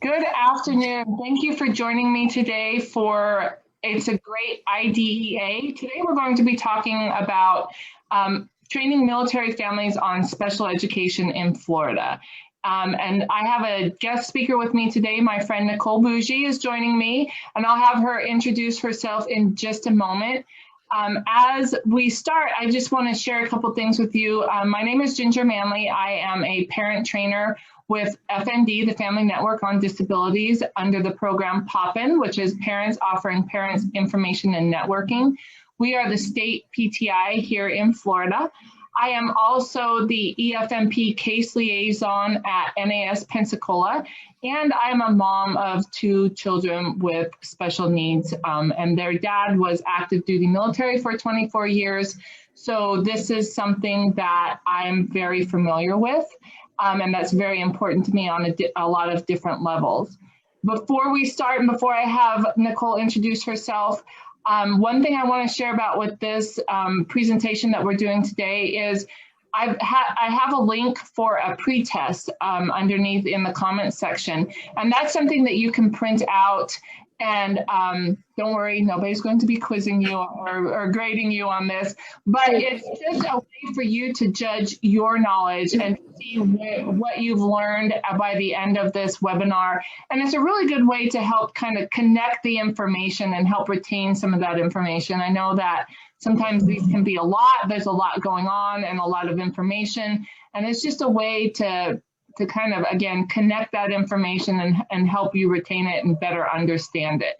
Good afternoon. Thank you for joining me today for It's a Great I.D.E.A. Today we're going to be talking about training military families on special education in Florida. And I have a guest speaker with me today. My friend Nicole Bougie is joining me, and I'll have her introduce herself in just a moment. As we start, I just want to share a couple things with you. My name is Ginger Manley. I am a parent trainer with FND, the Family Network on Disabilities, under the program POPIN, which is Parents Offering Parents Information and Networking. We are the state PTI here in Florida. I am also the EFMP case liaison at NAS Pensacola, and I'm a mom of 2 children with special needs, and their dad was active duty military for 24 years. So this is something that I'm very familiar with, and that's very important to me on a lot of different levels. Before we start and before I have Nicole introduce herself, one thing I want to share about with this presentation that we're doing today is I have a link for a pretest underneath in the comments section, and that's something that you can print out. And don't worry, nobody's going to be quizzing you or grading you on this, but it's just a way for you to judge your knowledge and see what you've learned by the end of this webinar. And it's a really good way to help kind of connect the information and help retain some of that information. I know that sometimes these can be a lot, there's a lot going on and a lot of information, and it's just a way to kind of, again, connect that information and help you retain it and better understand it.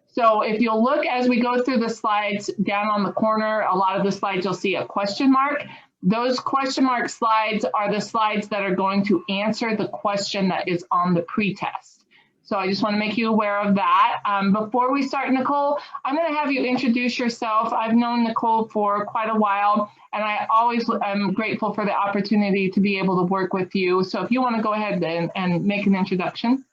So if you'll look as we go through the slides, down on the corner, a lot of the slides you'll see a question mark. Those question mark slides are the slides that are going to answer the question that is on the pretest. So I just want to make you aware of that. Before we start, Nicole, I'm going to have you introduce yourself. I've known Nicole for quite a while, and I always am grateful for the opportunity to be able to work with you. So if you want to go ahead and make an introduction.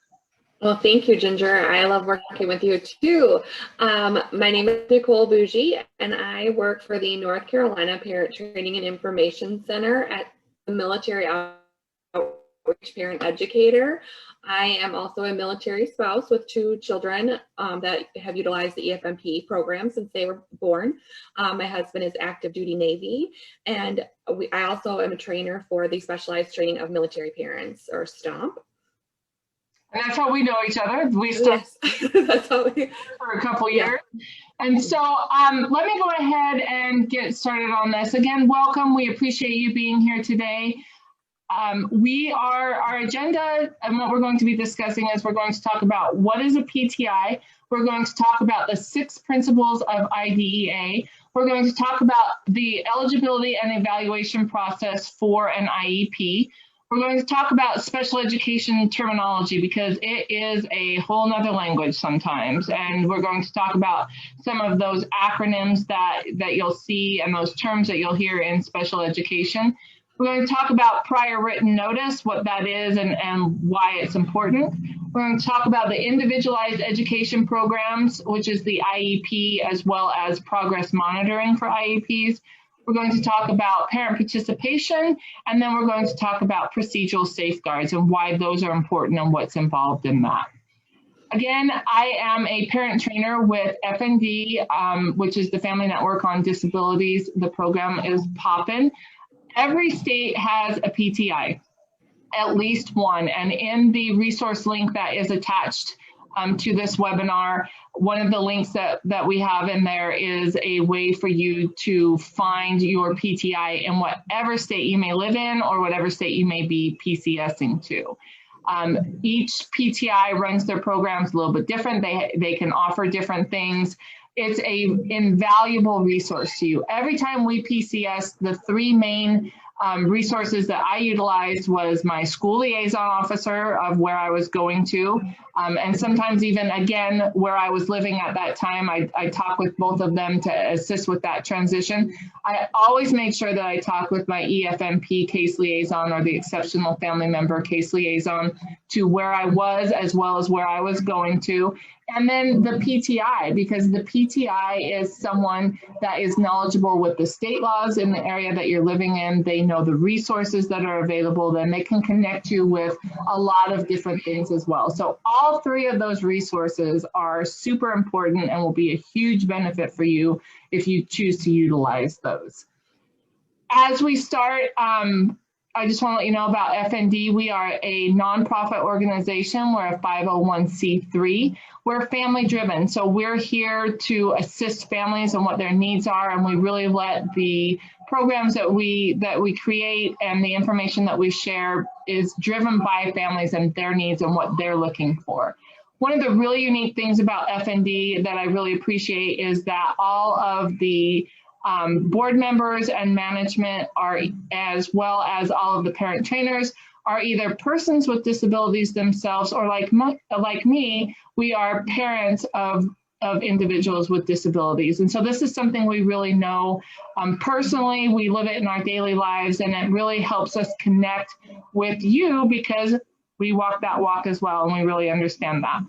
Well, thank you, Ginger. I love working with you too. My name is Nicole Bougie, and I work for the North Carolina Parent Training and Information Center at the Military Outreach Parent Educator. I am also a military spouse with 2 children that have utilized the EFMP program since they were born. My husband is active duty Navy, and I also am a trainer for the Specialized Training of Military Parents, or STOMP. And that's how we know each other. We started That's how we for a couple years. And so let me go ahead and get started on this. Again, welcome. We appreciate you being here today. Our agenda and what we're going to be discussing is we're going to talk about what is a PTI. We're going to talk about the 6 principles of I.D.E.A. We're going to talk about the eligibility and evaluation process for an IEP. We're going to talk about special education terminology because it is a whole nother language sometimes. And we're going to talk about some of those acronyms that you'll see and those terms that you'll hear in special education. We're going to talk about prior written notice, what that is and why it's important. We're going to talk about the individualized education programs, which is the IEP, as well as progress monitoring for IEPs. We're going to talk about parent participation, and then we're going to talk about procedural safeguards and why those are important and what's involved in that. Again, I am a parent trainer with FND, which is the Family Network on Disabilities. The program is POPIN. Every state has a PTI, at least one, and in the resource link that is attached to this webinar, one of the links that we have in there is a way for you to find your PTI in whatever state you may live in or whatever state you may be PCSing to. Each PTI runs their programs a little bit different. They can offer different things. It's an invaluable resource to you. Every time we PCS, the 3 main resources that I utilized was my school liaison officer of where I was going to, and sometimes even, again, where I was living at that time, I talk with both of them to assist with that transition. I always made sure that I talk with my EFMP case liaison or the exceptional family member case liaison to where I was as well as where I was going to. And then the PTI, because the PTI is someone that is knowledgeable with the state laws in the area that you're living in. They know the resources that are available, then they can connect you with a lot of different things as well. So all three of those resources are super important and will be a huge benefit for you if you choose to utilize those. As we start, I just want to let you know about FND. We are a nonprofit organization. We're a 501c3. We're family driven. So we're here to assist families and what their needs are. And we really let the programs that we create and the information that we share is driven by families and their needs and what they're looking for. One of the really unique things about FND that I really appreciate is that all of the board members and management are, as well as all of the parent trainers, are either persons with disabilities themselves or like me, we are parents of individuals with disabilities. And so this is something we really know personally. We live it in our daily lives, and it really helps us connect with you because we walk that walk as well, and we really understand that.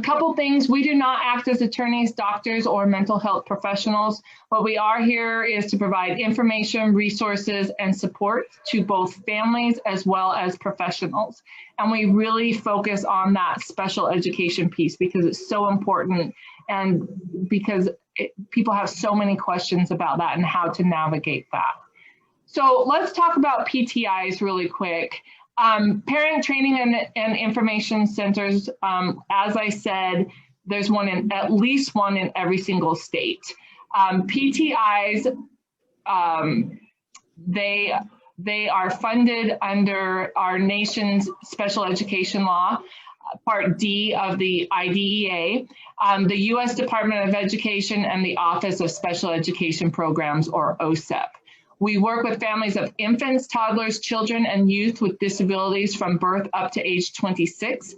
Couple things, we do not act as attorneys, doctors, or mental health professionals. What we are here is to provide information, resources, and support to both families as well as professionals. And we really focus on that special education piece because it's so important and because people have so many questions about that and how to navigate that. So let's talk about PTIs really quick. Parent training and information centers, as I said, there's at least one in every single state. PTIs, they are funded under our nation's special education law, Part D of the I.D.E.A, the U.S. Department of Education, and the Office of Special Education Programs, or OSEP. We work with families of infants, toddlers, children, and youth with disabilities from birth up to age 26.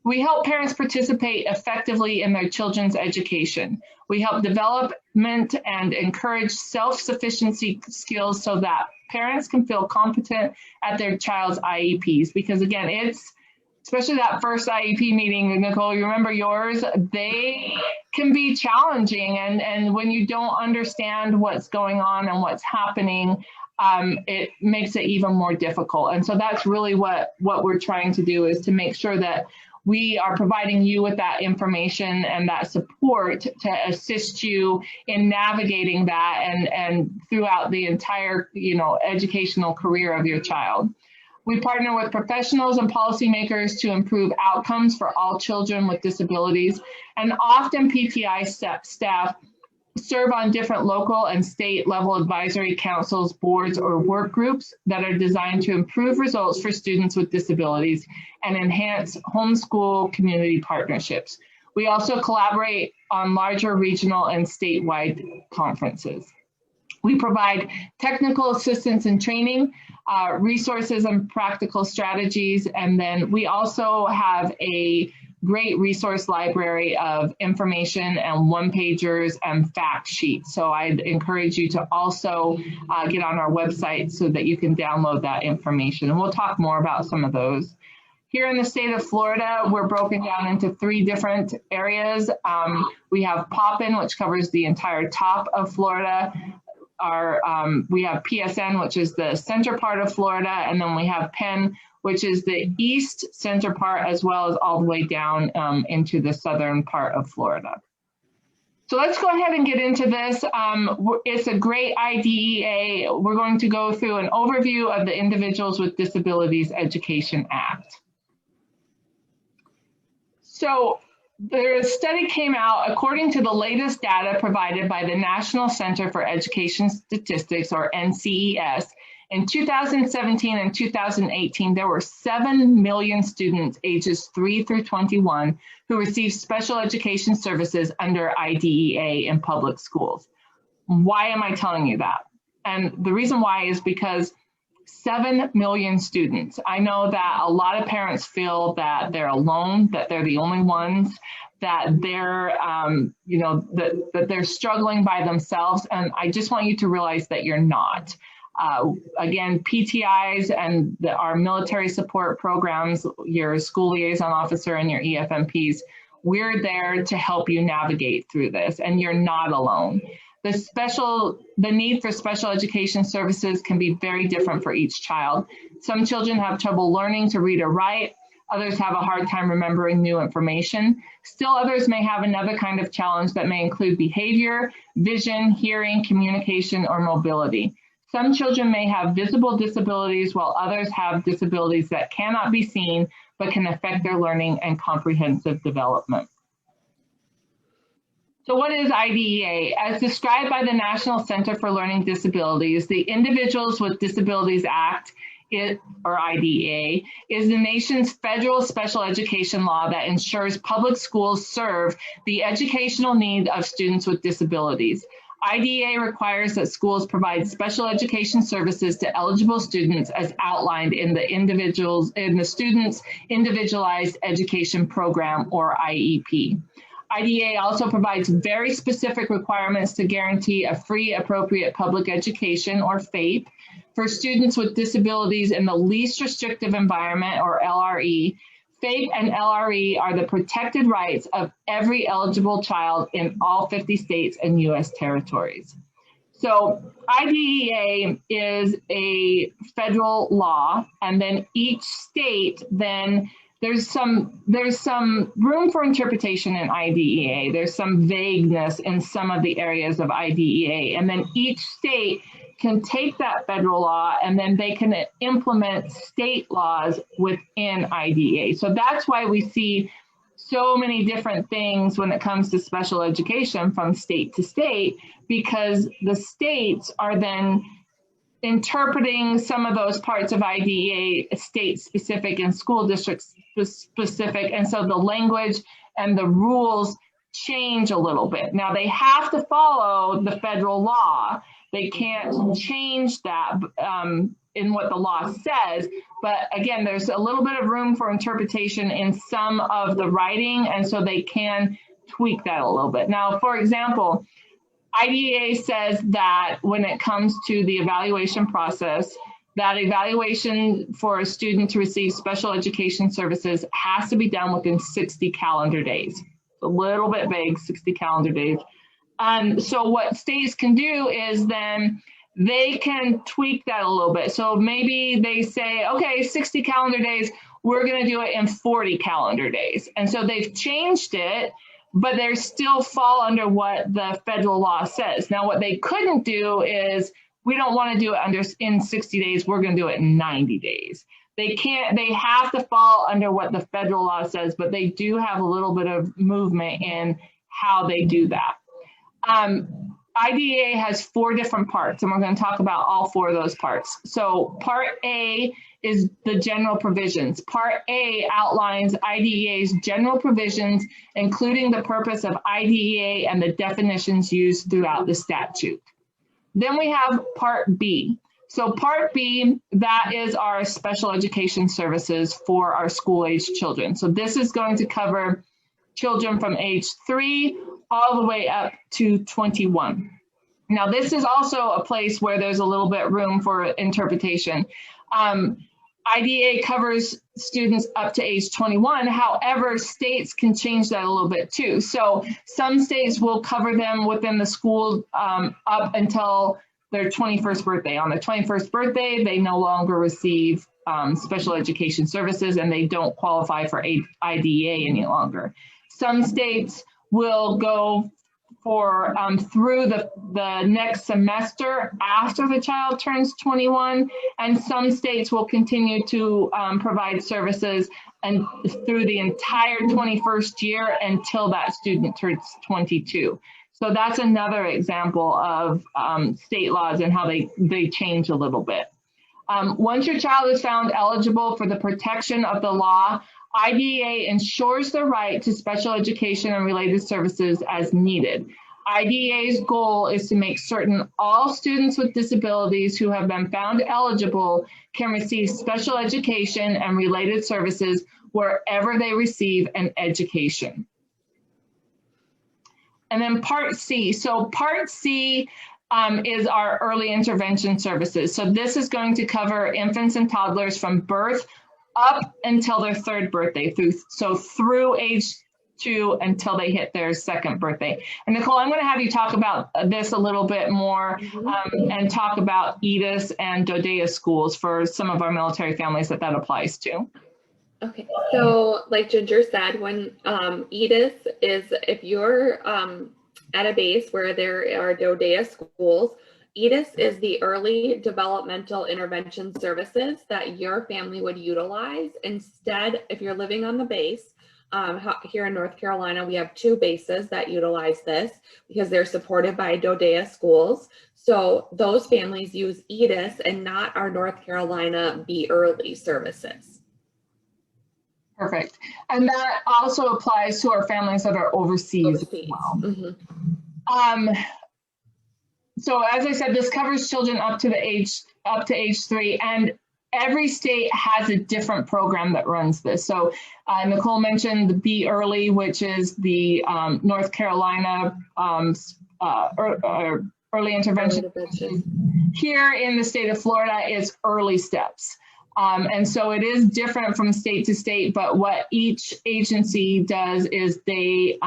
We help parents participate effectively in their children's education. We help development and encourage self-sufficiency skills so that parents can feel competent at their child's IEPs. Because again, especially that first IEP meeting, Nicole, you remember yours, they can be challenging. And when you don't understand what's going on and what's happening, it makes it even more difficult. And so that's really what we're trying to do, is to make sure that we are providing you with that information and that support to assist you in navigating that and throughout the entire, educational career of your child. We partner with professionals and policymakers to improve outcomes for all children with disabilities. And often PTI staff serve on different local and state level advisory councils, boards, or work groups that are designed to improve results for students with disabilities and enhance homeschool community partnerships. We also collaborate on larger regional and statewide conferences. We provide technical assistance and training, resources and practical strategies, and then we also have a great resource library of information and one-pagers and fact sheets. So I'd encourage you to also get on our website so that you can download that information. And we'll talk more about some of those. Here in the state of Florida, we're broken down into 3 different areas. We have Poppin, which covers the entire top of Florida. We have PSN, which is the center part of Florida, and then we have Penn, which is the east center part, as well as all the way down into the southern part of Florida. So let's go ahead and get into this. It's a great I.D.E.A. We're going to go through an overview of the Individuals with Disabilities Education Act. So the study came out according to the latest data provided by the National Center for Education Statistics, or NCES. In 2017 and 2018, there were 7 million students ages 3 through 21 who received special education services under I.D.E.A. in public schools. Why am I telling you that? And the reason why is because 7 million students. I know that a lot of parents feel that they're alone, that they're the only ones, that they're, that they're struggling by themselves. And I just want you to realize that you're not. Again, PTIs and our military support programs, your school liaison officer and your EFMPs we're there to help you navigate through this, and you're not alone. The need for special education services can be very different for each child. Some children have trouble learning to read or write. Others have a hard time remembering new information. Still others may have another kind of challenge that may include behavior, vision, hearing, communication, or mobility. Some children may have visible disabilities while others have disabilities that cannot be seen but can affect their learning and comprehensive development. So what is I.D.E.A? As described by the National Center for Learning Disabilities, the Individuals with Disabilities Act, or I.D.E.A, is the nation's federal special education law that ensures public schools serve the educational needs of students with disabilities. I.D.E.A requires that schools provide special education services to eligible students as outlined in the Students Individualized Education Program, or IEP. I.D.E.A also provides very specific requirements to guarantee a free, appropriate public education, or FAPE, for students with disabilities in the least restrictive environment, or LRE. FAPE and LRE are the protected rights of every eligible child in all 50 states and U.S. territories. So I.D.E.A is a federal law, and then each state then there's some room for interpretation in I.D.E.A. There's some vagueness in some of the areas of I.D.E.A. And then each state can take that federal law and then they can implement state laws within I.D.E.A. So that's why we see so many different things when it comes to special education from state to state, because the states are then interpreting some of those parts of I.D.E.A state specific and school district specific. And so the language and the rules change a little bit. Now they have to follow the federal law. They can't change that in what the law says. But again, there's a little bit of room for interpretation in some of the writing. And so they can tweak that a little bit. Now, for example, I.D.E.A says that when it comes to the evaluation process, that evaluation for a student to receive special education services has to be done within 60 calendar days. A little bit vague, 60 calendar days. So what states can do is then they can tweak that a little bit. So maybe they say, okay, 60 calendar days, we're going to do it in 40 calendar days. And so they've changed it, but they still fall under what the federal law says. Now, what they couldn't do is, we don't want to do it in 60 days, we're going to do it in 90 days. They can't, they have to fall under what the federal law says, but they do have a little bit of movement in how they do that. I.D.E.A has 4 different parts, and we're going to talk about all 4 of those parts. So Part A is the general provisions. Part A outlines I.D.E.A's general provisions, including the purpose of I.D.E.A and the definitions used throughout the statute. Then we have Part B. So Part B, that is our special education services for our school-age children. So this is going to cover children from age 3 all the way up to 21. Now, this is also a place where there's a little bit room for interpretation. I.D.E.A covers students up to age 21. However, states can change that a little bit too. So some states will cover them within the school up until their 21st birthday. On their 21st birthday, they no longer receive special education services and they don't qualify for I.D.E.A any longer. Some states will go for through the next semester after the child turns 21, and some states will continue to provide services and through the entire 21st year until that student turns 22. So that's another example of state laws and how they change a little bit. Once your child is found eligible for the protection of the law, I.D.E.A ensures the right to special education and related services as needed. I.D.E.A's goal is to make certain all students with disabilities who have been found eligible can receive special education and related services wherever they receive an education. And then Part C. So Part C is our early intervention services. So this is going to cover infants and toddlers from birth up until their 3rd birthday, through age 2 until they hit their 2nd birthday. And Nicole, I'm going to have you talk about this a little bit more and talk about I.D.E.A and I.D.E.A schools for some of our military families that applies to. Okay, so like Ginger said, when I.D.E.A is if you're at a base where there are I.D.E.A schools, I.D.E.A is the early developmental intervention services that your family would utilize. Instead, if you're living on the base, here in North Carolina, we have 2 bases that utilize this because they're supported by I.D.E.A schools. So those families use I.D.E.A and not our North Carolina Be Early services. Perfect. And that also applies to our families that are overseas. As well. So as I said, this covers children up to age 3, and every state has a different program that runs this. So Nicole mentioned the Be Early, which is the North Carolina early intervention. Here in the state of Florida is Early Steps. And so it is different from state to state, but what each agency does is they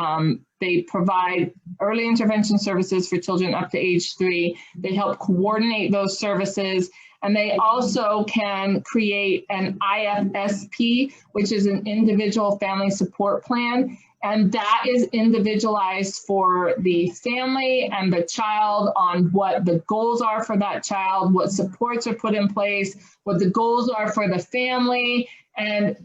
provide early intervention services for children up to age 3. They help coordinate those services, and they also can create an IFSP, which is an individual family support plan. And that is individualized for the family and the child on what the goals are for that child, what supports are put in place, what the goals are for the family, and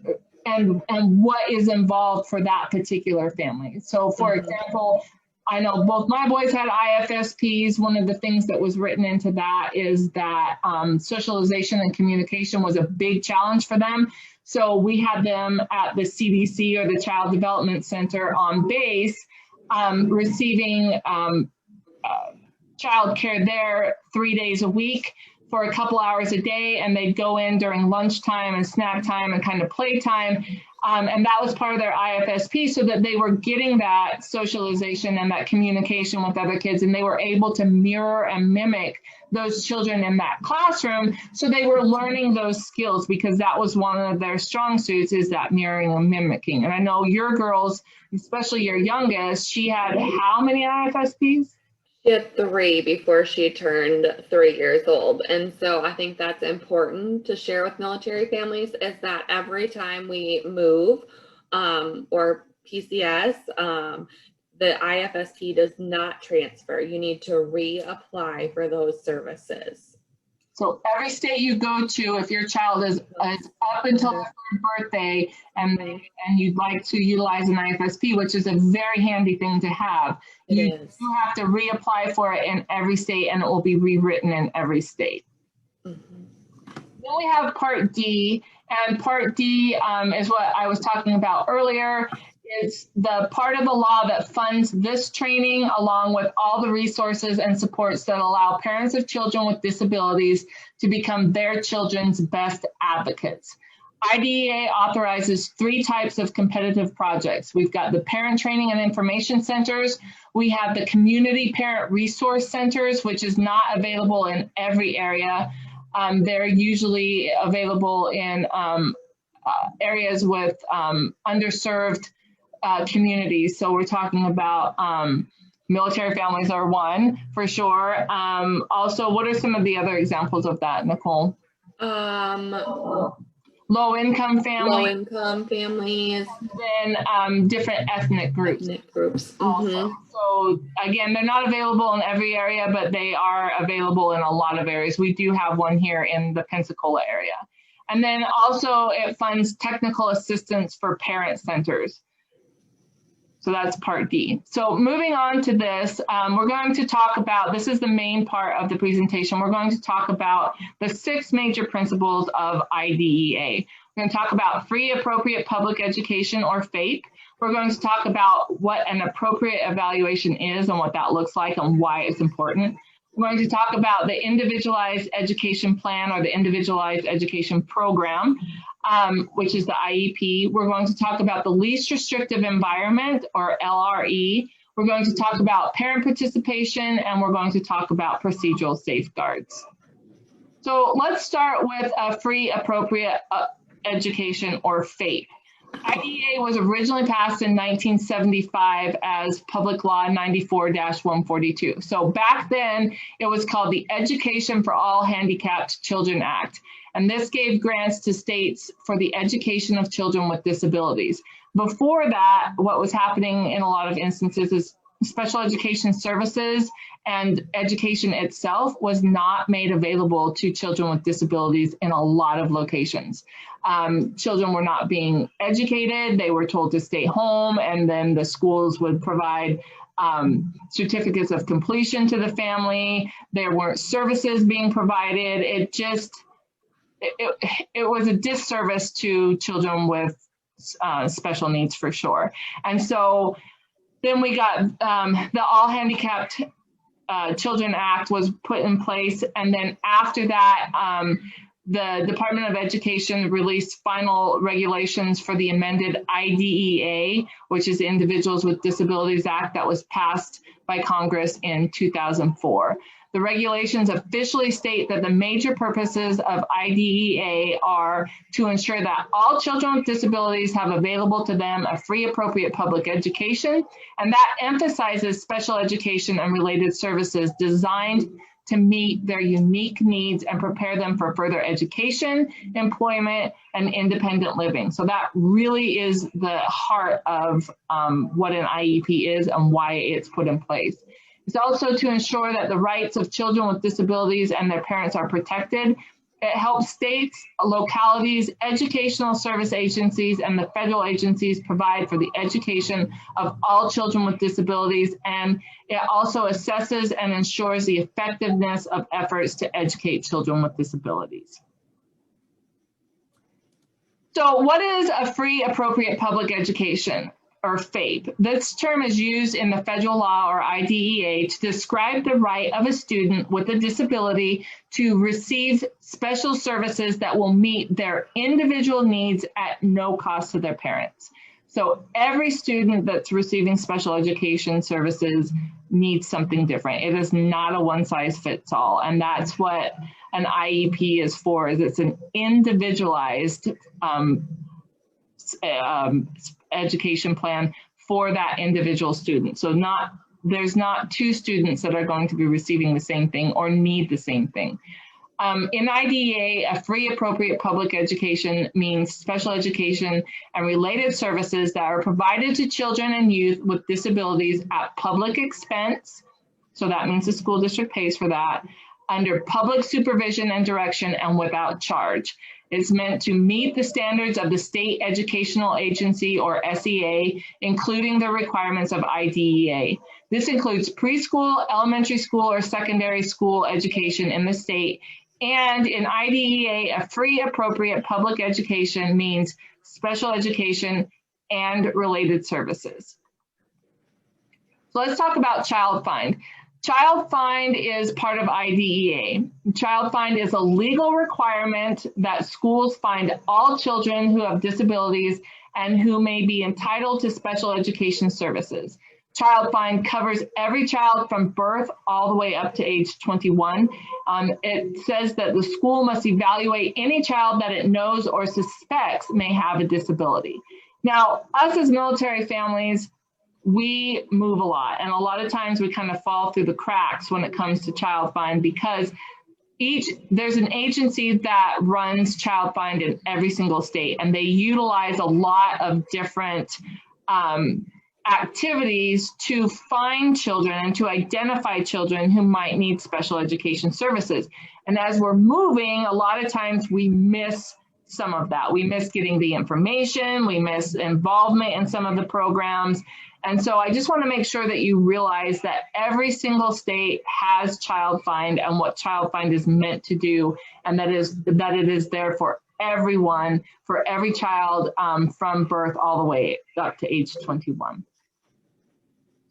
what is involved for that particular family. So for example, I know both my boys had IFSPs. One of the things that was written into that is that socialization and communication was a big challenge for them. So we had them at the CDC, or the Child Development Center on base, receiving child care there 3 days a week for a couple hours a day, and they'd go in during lunchtime and snack time and kind of playtime. And that was part of their IFSP, so that they were getting that socialization and that communication with other kids, and they were able to mirror and mimic those children in that classroom. So they were learning those skills because that was one of their strong suits, is that mirroring and mimicking. And I know your girls, especially your youngest, she had how many IFSPs? She had 3 before she turned 3 years old. And so I think that's important to share with military families, is that every time we move or PCS, the IFSP does not transfer. You need to reapply for those services. So every state you go to, if your child is up until their 3rd birthday and you'd like to utilize an IFSP, which is a very handy thing to have, you have to reapply for it in every state, and it will be rewritten in every state. Then we have Part D, and Part D is what I was talking about earlier. It's the part of the law that funds this training, along with all the resources and supports that allow parents of children with disabilities to become their children's best advocates. I.D.E.A authorizes 3 types of competitive projects. We've got the Parent Training and Information Centers. We have the Community Parent Resource Centers, which is not available in every area. They're usually available in areas with underserved communities. So we're talking about military families are one for sure. Also, what are some of the other examples of that, Nicole? Low-income families. Low-income families. Then different ethnic groups. Also. So again, they're not available in every area, but they are available in a lot of areas. We do have one here in the Pensacola area. And then also it funds technical assistance for parent centers. So that's Part D. So moving on to this, we're going to talk about, this is the main part of the presentation, we're going to talk about the 6 major principles of I.D.E.A. We're going to talk about free, appropriate public education, or FAPE. We're going to talk about what an appropriate evaluation is and what that looks like and why it's important. We're going to talk about the Individualized Education Plan, or the Individualized Education Program, which is the IEP. We're going to talk about the Least Restrictive Environment, or LRE. We're going to talk about parent participation, and we're going to talk about procedural safeguards. So let's start with a free, appropriate education, or FAPE. I.D.E.A. was originally passed in 1975 as Public Law 94-142. So back then, it was called the Education for All Handicapped Children Act. And this gave grants to states for the education of children with disabilities. Before that, what was happening in a lot of instances is special education services and education itself was not made available to children with disabilities in a lot of locations. Children were not being educated, they were told to stay home, and then the schools would provide certificates of completion to the family. There weren't services being provided. It was a disservice to children with special needs for sure. And so then we got the All Handicapped Children Act was put in place. And then after that, the Department of Education released final regulations for the amended I.D.E.A, which is the Individuals with Disabilities Act that was passed by Congress in 2004. The regulations officially state that the major purposes of I.D.E.A are to ensure that all children with disabilities have available to them a free, appropriate public education, and that emphasizes special education and related services designed to meet their unique needs and prepare them for further education, employment, and independent living. So that really is the heart of what an IEP is and why it's put in place. It's also to ensure that the rights of children with disabilities and their parents are protected. It helps states, localities, educational service agencies, and the federal agencies provide for the education of all children with disabilities, and it also assesses and ensures the effectiveness of efforts to educate children with disabilities. So what is a free, appropriate public education, or FAPE? This term is used in the federal law or I.D.E.A to describe the right of a student with a disability to receive special services that will meet their individual needs at no cost to their parents. So every student that's receiving special education services needs something different. It is not a one-size-fits-all, and that's what an IEP is for, is it's an individualized education plan for that individual student. So there's not two students that are going to be receiving the same thing or need the same thing. In I.D.E.A, a free, appropriate public education means special education and related services that are provided to children and youth with disabilities at public expense. So that means the school district pays for that, under public supervision and direction, and without charge. It's meant to meet the standards of the State Educational Agency, or SEA, including the requirements of I.D.E.A. This includes preschool, elementary school, or secondary school education in the state. And in I.D.E.A, a free, appropriate public education means special education and related services. So let's talk about Child Find. Child Find is part of I.D.E.A. Child Find is a legal requirement that schools find all children who have disabilities and who may be entitled to special education services. Child Find covers every child from birth all the way up to age 21. It says that the school must evaluate any child that it knows or suspects may have a disability. Now, us as military families, we move a lot, and a lot of times we kind of fall through the cracks when it comes to Child Find, because there's an agency that runs Child Find in every single state, and they utilize a lot of different activities to find children and to identify children who might need special education services. And as we're moving, a lot of times we miss some of that. We miss getting the information, we miss involvement in some of the programs. And so I just want to make sure that you realize that every single state has Child Find and what Child Find is meant to do, and that it is there for everyone, for every child from birth all the way up to age 21.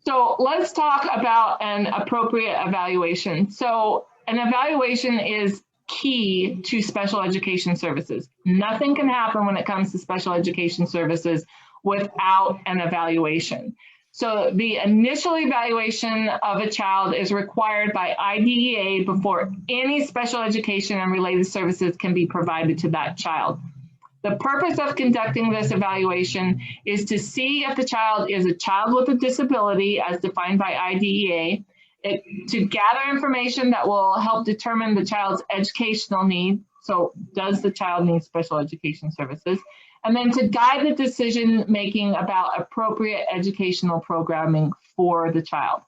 So let's talk about an appropriate evaluation. So an evaluation is key to special education services. Nothing can happen when it comes to special education services without an evaluation. So the initial evaluation of a child is required by I.D.E.A before any special education and related services can be provided to that child. The purpose of conducting this evaluation is to see if the child is a child with a disability as defined by I.D.E.A, to gather information that will help determine the child's educational need. So does the child need special education services? And then to guide the decision making about appropriate educational programming for the child.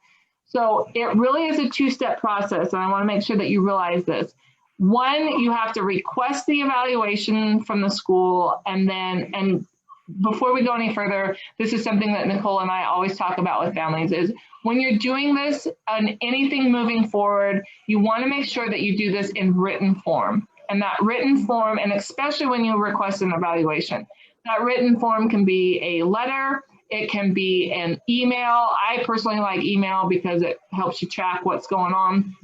So it really is a two-step process, and I want to make sure that you realize this. One, you have to request the evaluation from the school, and before we go any further, this is something that Nicole and I always talk about with families is when you're doing this and anything moving forward, you want to make sure that you do this in written form. And that written form, and especially when you request an evaluation, that written form can be a letter, it can be an email. I personally like email because it helps you track what's going on,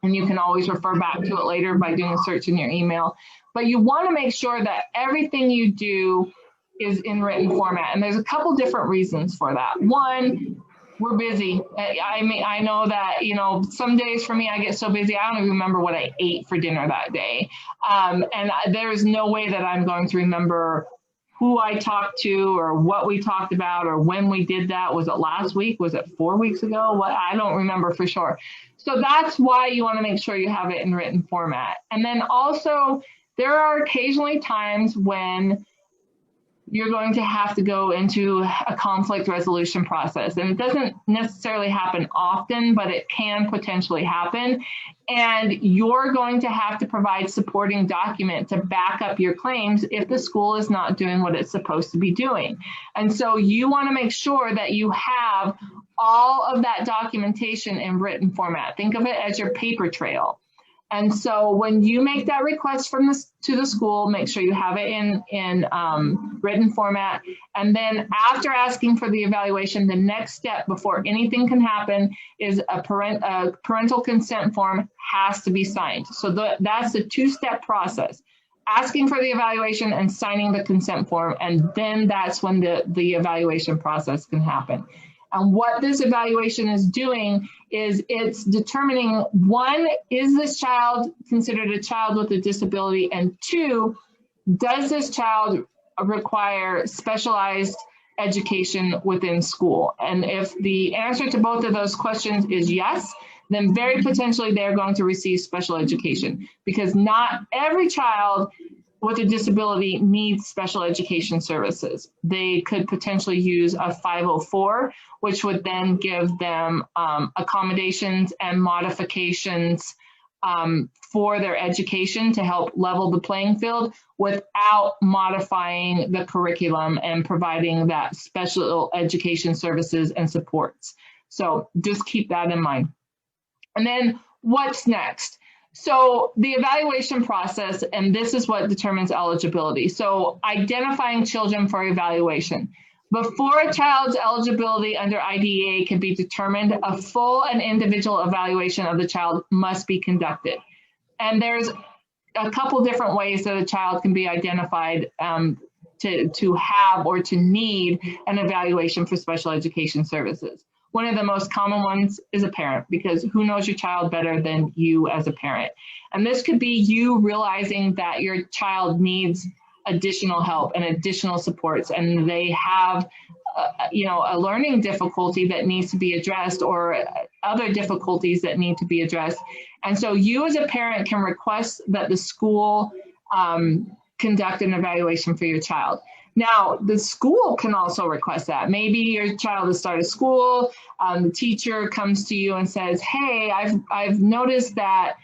and you can always refer back to it later by doing a search in your email. But you want to make sure that everything you do is in written format, and there's a couple different reasons for that. One, we're busy. I mean, I know that, you know, some days for me, I get so busy, I don't even remember what I ate for dinner that day. And there's no way that I'm going to remember who I talked to or what we talked about or when we did that. Was it last week? Was it 4 weeks ago? What? I don't remember for sure. So that's why you want to make sure you have it in written format. And then also, there are occasionally times when you're going to have to go into a conflict resolution process. And it doesn't necessarily happen often, but it can potentially happen. And you're going to have to provide supporting document to back up your claims if the school is not doing what it's supposed to be doing. And so you want to make sure that you have all of that documentation in written format. Think of it as your paper trail. And so when you make that request to the school, make sure you have it in written format. And then after asking for the evaluation, the next step before anything can happen is a parental consent form has to be signed. So that's a two-step process. Asking for the evaluation and signing the consent form, and then that's when the evaluation process can happen. And what this evaluation is doing is it's determining, one, is this child considered a child with a disability? And two, does this child require specialized education within school? And if the answer to both of those questions is yes, then very potentially they're going to receive special education, because not every child with a disability needs special education services. They could potentially use a 504, which would then give them accommodations and modifications for their education to help level the playing field without modifying the curriculum and providing that special education services and supports. So just keep that in mind. And then what's next? So the evaluation process, and this is what determines eligibility. So identifying children for evaluation. Before a child's eligibility under I.D.E.A can be determined, a full and individual evaluation of the child must be conducted. And there's a couple different ways that a child can be identified to have or to need an evaluation for special education services. One of the most common ones is a parent, because who knows your child better than you as a parent? And this could be you realizing that your child needs additional help and additional supports, and they have a learning difficulty that needs to be addressed, or other difficulties that need to be addressed. And so you as a parent can request that the school conduct an evaluation for your child. Now, the school can also request that. Maybe your child has started school, the teacher comes to you and says, hey, I've noticed that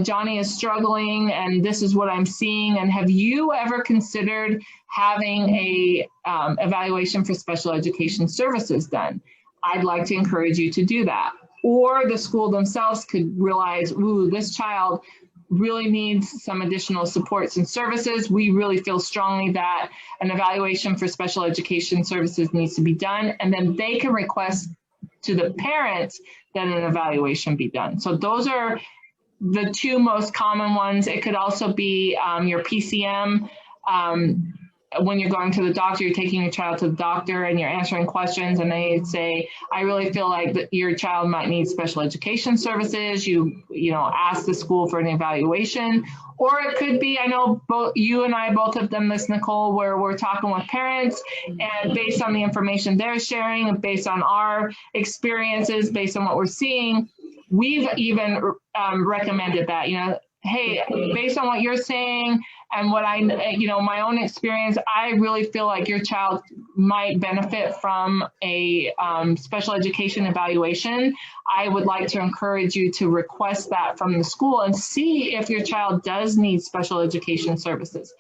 Johnny is struggling and this is what I'm seeing. And have you ever considered having a evaluation for special education services done? I'd like to encourage you to do that. Or the school themselves could realize, ooh, this child really needs some additional supports and services. We really feel strongly that an evaluation for special education services needs to be done. And then they can request to the parents that an evaluation be done. So those are the two most common ones. It could also be your PCM when you're going to the doctor, you're taking your child to the doctor and you're answering questions, and they say, I really feel like that your child might need special education services. You ask the school for an evaluation. Or it could be, I know both you and I both have done this, Nicole, where we're talking with parents, and based on the information they're sharing, and based on our experiences, based on what we're seeing, we've even recommended that, hey, based on what you're saying and what my own experience, I really feel like your child might benefit from a special education evaluation. I would like to encourage you to request that from the school and see if your child does need special education services.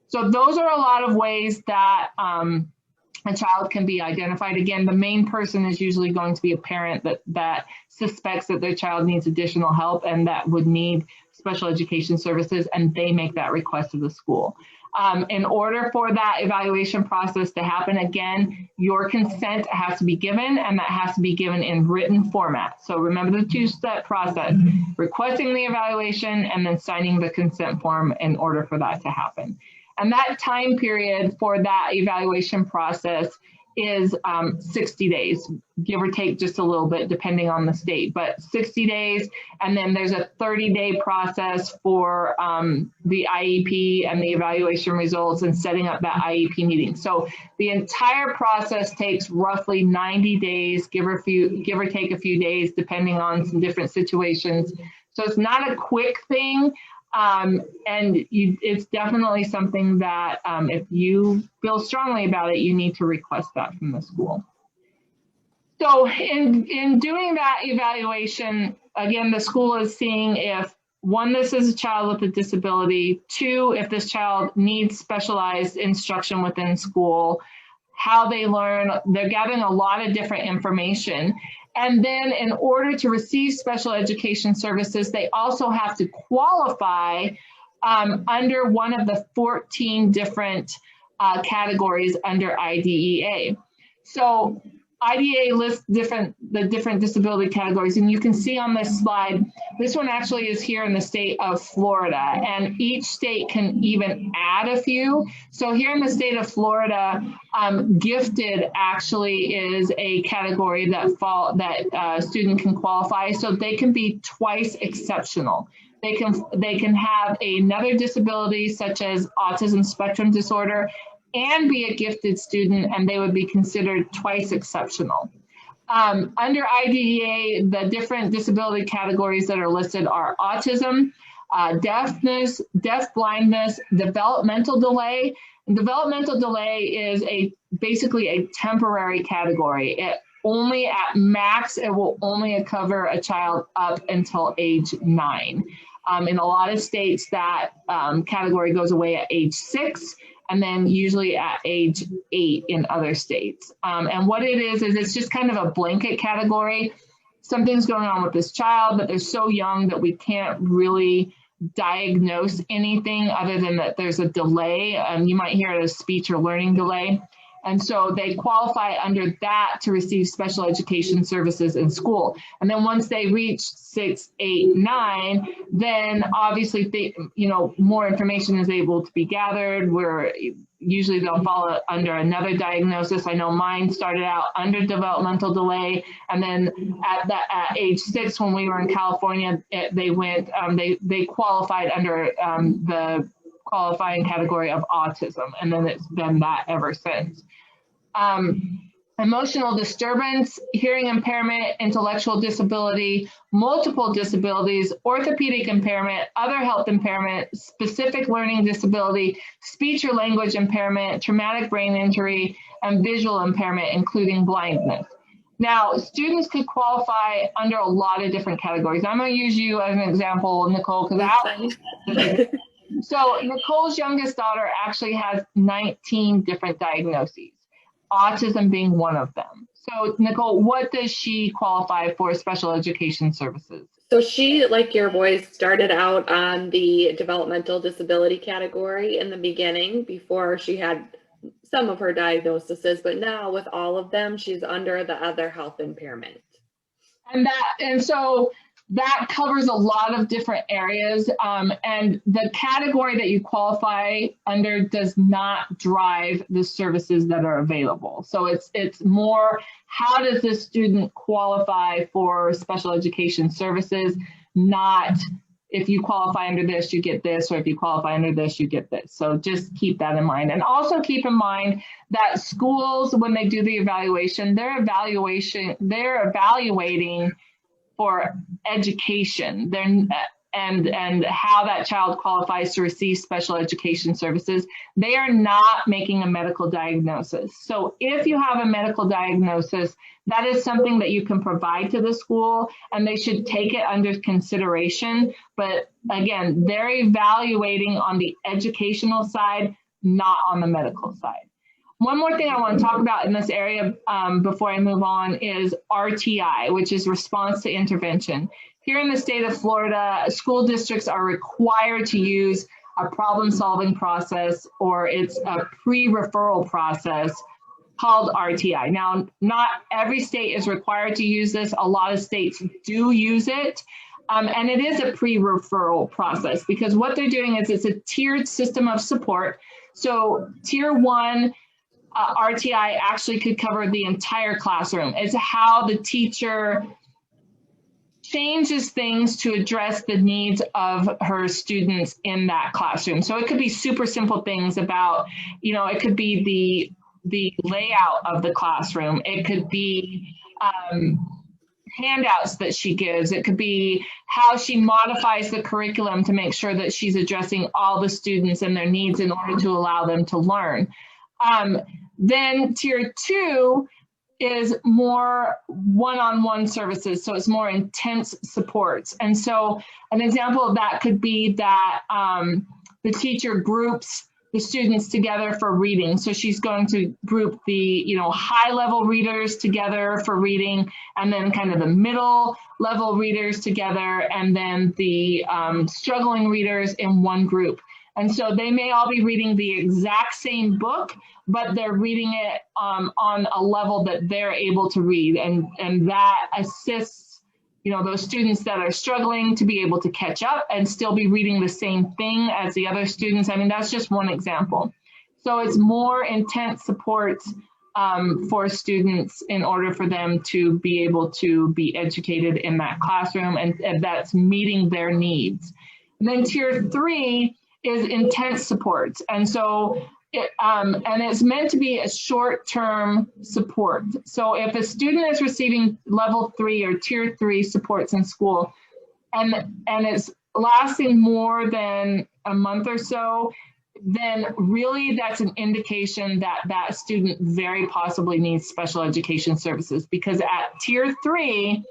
So those are a lot of ways that a child can be identified. Again, the main person is usually going to be a parent that suspects that their child needs additional help and that would need special education services, and they make that request to the school. In order for that evaluation process to happen, again, your consent has to be given, and that has to be given in written format. So remember the two-step process: requesting the evaluation and then signing the consent form in order for that to happen. And that time period for that evaluation process is 60 days, give or take just a little bit, depending on the state, but 60 days. And then there's a 30-day process for the IEP and the evaluation results and setting up that IEP meeting. So the entire process takes roughly 90 days, give or take a few days, depending on some different situations. So it's not a quick thing. It's definitely something that if you feel strongly about it, you need to request that from the school. So in doing that evaluation, again, the school is seeing if, one, this is a child with a disability, two, if this child needs specialized instruction within school, how they learn. They're gathering a lot of different information. And then in order to receive special education services, they also have to qualify under one of the 14 different categories under I.D.E.A. So I.D.E.A lists the different disability categories, and you can see on this slide, this one actually is here in the state of Florida, and each state can even add a few. So here in the state of Florida, gifted actually is a category that a student can qualify, so they can be twice exceptional. They can have another disability such as autism spectrum disorder and be a gifted student, and they would be considered twice exceptional. Under I.D.E.A, the different disability categories that are listed are autism, deafness, deaf-blindness, developmental delay. And developmental delay is basically a temporary category. It only at max, it will only cover a child up until age 9. In a lot of states, that category goes away at age 6. And then usually at age 8 in other states. And what it is it's just kind of a blanket category. Something's going on with this child, but they're so young that we can't really diagnose anything other than that there's a delay. You might hear it as speech or learning delay. And so they qualify under that to receive special education services in school. And then once they reach 6, 8, 9, then obviously more information is able to be gathered, where usually they'll fall under another diagnosis. I know mine started out under developmental delay, and then at age 6, when we were in California, they qualified under the qualifying category of autism, and then it's been that ever since. Emotional disturbance, hearing impairment, intellectual disability, multiple disabilities, orthopedic impairment, other health impairment, specific learning disability, speech or language impairment, traumatic brain injury, and visual impairment, including blindness. Now, students could qualify under a lot of different categories. I'm going to use you as an example, Nicole, because so Nicole's youngest daughter actually has 19 different diagnoses, autism being one of them. So Nicole, what does she qualify for special education services? So she, like your boys, started out on the developmental disability category in the beginning before she had some of her diagnoses, but now with all of them, she's under the other health impairment. And so that covers a lot of different areas, and the category that you qualify under does not drive the services that are available. So it's more, how does this student qualify for special education services, not if you qualify under this, you get this, or if you qualify under this, you get this. So just keep that in mind. And also keep in mind that schools, when they do the evaluation, they're evaluating for education and how that child qualifies to receive special education services. They are not making a medical diagnosis. So if you have a medical diagnosis, that is something that you can provide to the school, and they should take it under consideration. But again, they're evaluating on the educational side, not on the medical side. One more thing I want to talk about in this area before I move on is RTI, which is response to intervention. Here in the state of Florida, school districts are required to use a problem-solving process, or it's a pre-referral process called RTI. Now, not every state is required to use this. A lot of states do use it. And it is a pre-referral process, because what they're doing is it's a tiered system of support. So tier 1, RTI actually could cover the entire classroom. It's how the teacher changes things to address the needs of her students in that classroom. So it could be super simple things about, it could be the layout of the classroom. It could be handouts that she gives. It could be how she modifies the curriculum to make sure that she's addressing all the students and their needs in order to allow them to learn. Then tier 2 is more one-on-one services. So it's more intense supports. And so an example of that could be that the teacher groups the students together for reading. So she's going to group the high-level readers together for reading, and then kind of the middle-level readers together, and then the struggling readers in one group. And so they may all be reading the exact same book, but they're reading it on a level that they're able to read, and that assists those students that are struggling to be able to catch up and still be reading the same thing as the other students. I mean, that's just one example. So it's more intense supports for students in order for them to be able to be educated in that classroom, and that's meeting their needs. And then tier 3 is intense supports. And so and it's meant to be a short-term support. So if a student is receiving level 3 or tier 3 supports in school, and it's lasting more than a month or so, then really that's an indication that that student very possibly needs special education services, because at tier 3,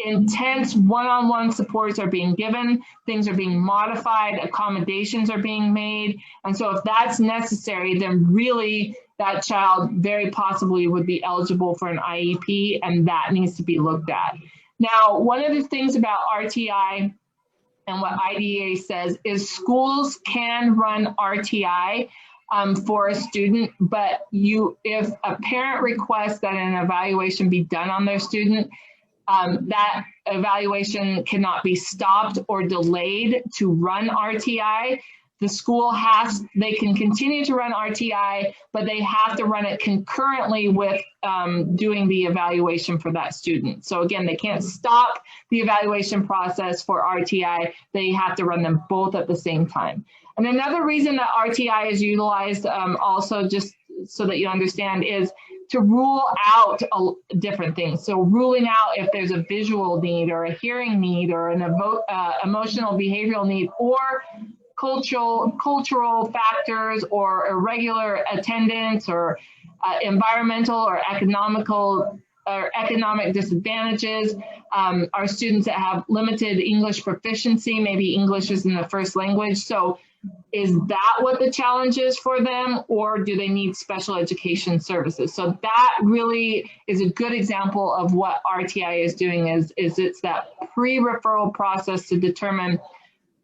intense one-on-one supports are being given, things are being modified, accommodations are being made. And so if that's necessary, then really that child very possibly would be eligible for an IEP, and that needs to be looked at. Now, one of the things about RTI and what I.D.E.A says is schools can run RTI for a student, but if a parent requests that an evaluation be done on their student, that evaluation cannot be stopped or delayed to run RTI. The school they can continue to run RTI, but they have to run it concurrently with doing the evaluation for that student. So again, they can't stop the evaluation process for RTI. They have to run them both at the same time. And another reason that RTI is utilized, also just so that you understand, is to rule out different things. So ruling out if there's a visual need or a hearing need or an emotional behavioral need, or cultural factors, or irregular attendance, or environmental or economic disadvantages. Our students that have limited English proficiency, maybe English isn't the first language. So is that what the challenge is for them, or do they need special education services? So that really is a good example of what RTI is doing, is it's that pre-referral process to determine,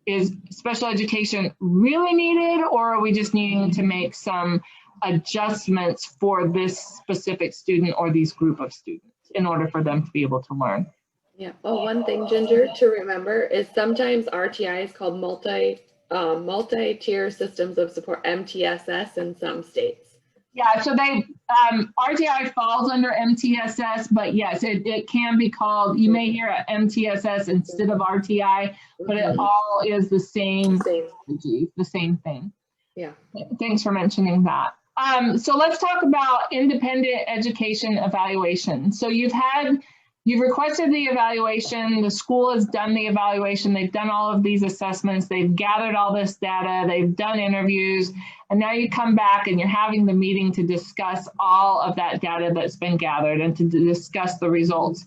is special education really needed, or are we just needing to make some adjustments for this specific student or these group of students in order for them to be able to learn? Yeah. Oh, one thing, Ginger, to remember is sometimes RTI is called multi-tier systems of support, MTSS, in some states. Yeah, so they RTI falls under MTSS, but yes, it can be called, you may hear a MTSS instead of RTI, but it all is the same thing. Yeah. Thanks for mentioning that. So let's talk about independent education evaluation. So you've requested the evaluation, the school has done the evaluation, they've done all of these assessments, they've gathered all this data, they've done interviews, and now you come back and you're having the meeting to discuss all of that data that's been gathered and to discuss the results.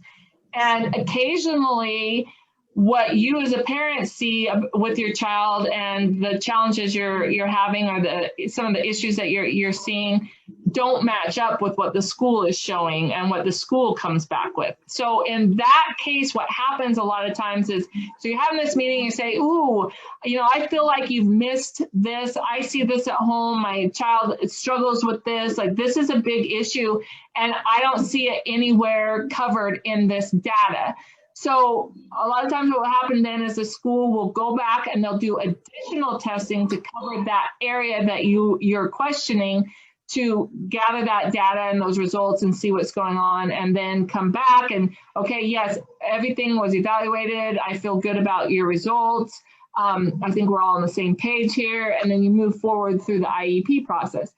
And occasionally, what you as a parent see with your child and the challenges you're having, or some of the issues that you're seeing, don't match up with what the school is showing and what the school comes back with. So in that case, what happens a lot of times is, so you're having this meeting, you say, ooh, I feel like you've missed this. I see this at home. My child struggles with this. Like, this is a big issue, and I don't see it anywhere covered in this data. So a lot of times what will happen then is the school will go back and they'll do additional testing to cover that area that you're questioning, to gather that data and those results and see what's going on, and then come back and, okay, yes, everything was evaluated. I feel good about your results. I think we're all on the same page here. And then you move forward through the IEP process.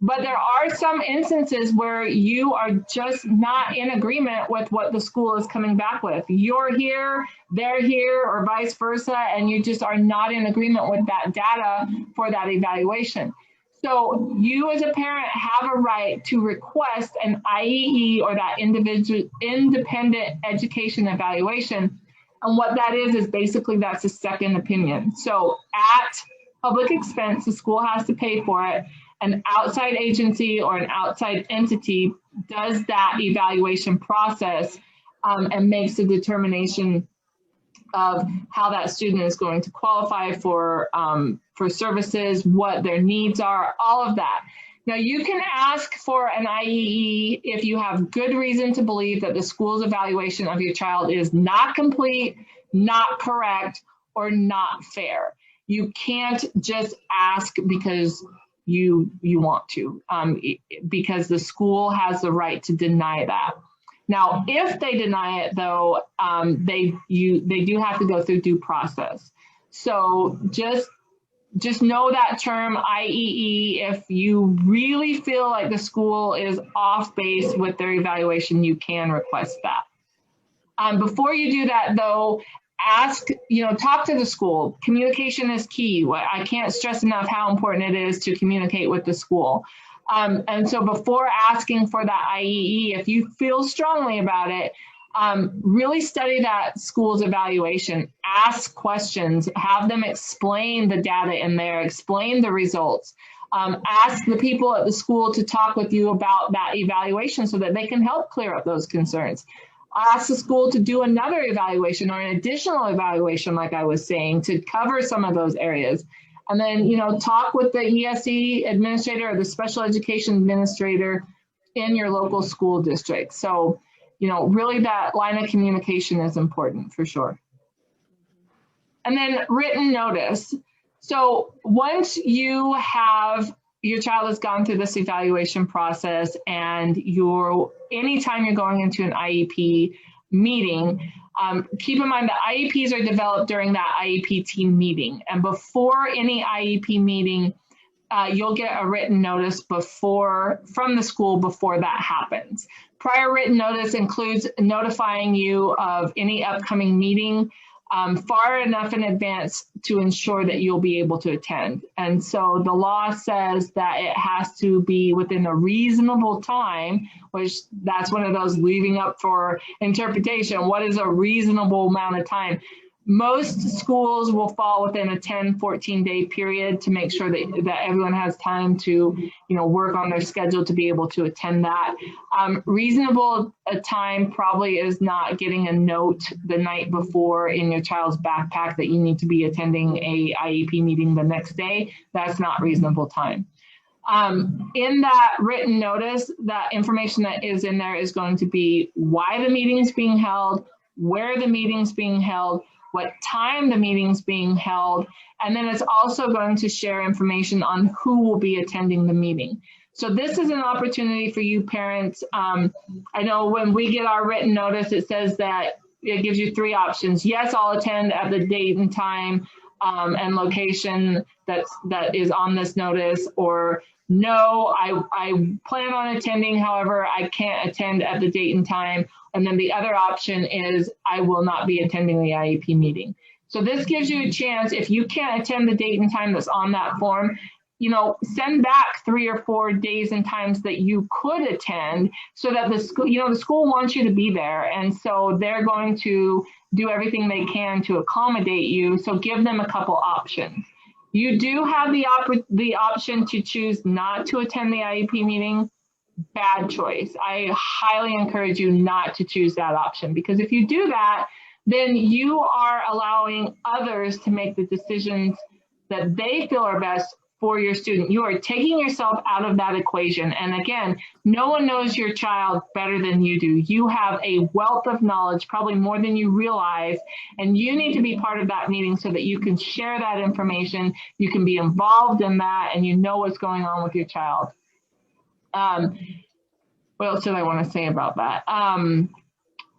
But there are some instances where you are just not in agreement with what the school is coming back with. You're here, they're here, or vice versa, and you just are not in agreement with that data for that evaluation. So you as a parent have a right to request an IEE, or that independent education evaluation. And what that is basically that's a second opinion. So at public expense, the school has to pay for it. An outside agency or an outside entity does that evaluation process and makes a determination of how that student is going to qualify for services, what their needs are, all of that. Now, you can ask for an IEE if you have good reason to believe that the school's evaluation of your child is not complete, not correct, or not fair. You can't just ask because you want to, because the school has the right to deny that. Now, if they deny it, though, they do have to go through due process. So just know that term IEE. If you really feel like the school is off base with their evaluation, you can request that. Before you do that, though, talk to the school. Communication is key. I can't stress enough how important it is to communicate with the school. And so before asking for that IEE, if you feel strongly about it, really study that school's evaluation, ask questions, have them explain the data in there, explain the results, ask the people at the school to talk with you about that evaluation so that they can help clear up those concerns. Ask the school to do another evaluation or an additional evaluation, like I was saying, to cover some of those areas. And then, talk with the ESE administrator or the special education administrator in your local school district. So, really that line of communication is important for sure. And then written notice. So once your child has gone through this evaluation process, and anytime you're going into an IEP meeting, keep in mind that IEPs are developed during that Iep team meeting. And before any IEP meeting, you'll get a written notice from the school before that happens. Prior written notice includes notifying you of any upcoming meeting far enough in advance to ensure that you'll be able to attend. And so the law says that it has to be within a reasonable time, which that's one of those leaving up for interpretation. What is a reasonable amount of time? Most schools will fall within a 10-14 day period to make sure that everyone has time to work on their schedule to be able to attend that. Reasonable time probably is not getting a note the night before in your child's backpack that you need to be attending a IEP meeting the next day. That's not reasonable time. In that written notice, that information that is in there is going to be why the meeting is being held, where the meeting's being held, what time the meeting's being held, and then it's also going to share information on who will be attending the meeting. So this is an opportunity for you parents. I know when we get our written notice, it says that it gives you 3 options. Yes, I'll attend at the date and time and location that is on this notice, or no, I plan on attending, however, I can't attend at the date and time. And then the other option is I will not be attending the IEP meeting. So this gives you a chance, if you can't attend the date and time that's on that form, you know, send back 3 or 4 days and times that you could attend, so that the school, you know, the school wants you to be there. And so they're going to do everything they can to accommodate you. So give them a couple options. You do have the option to choose not to attend the IEP meeting. Bad choice. I highly encourage you not to choose that option, because if you do that, then you are allowing others to make the decisions that they feel are best for your student. You are taking yourself out of that equation. And again, no one knows your child better than you do. You have a wealth of knowledge, probably more than you realize, and you need to be part of that meeting so that you can share that information, you can be involved in that, and you know what's going on with your child. What else did I want to say about that?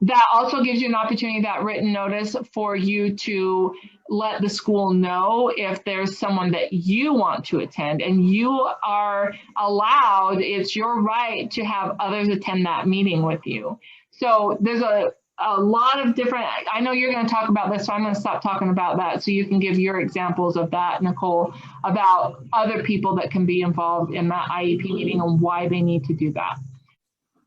That also gives you an opportunity, that written notice, for you to let the school know if there's someone that you want to attend, and you are allowed, it's your right to have others attend that meeting with you. So there's a lot of different, I know you're going to talk about this, so I'm going to stop talking about that so you can give your examples of that, Nicole, about other people that can be involved in that IEP meeting and why they need to do that.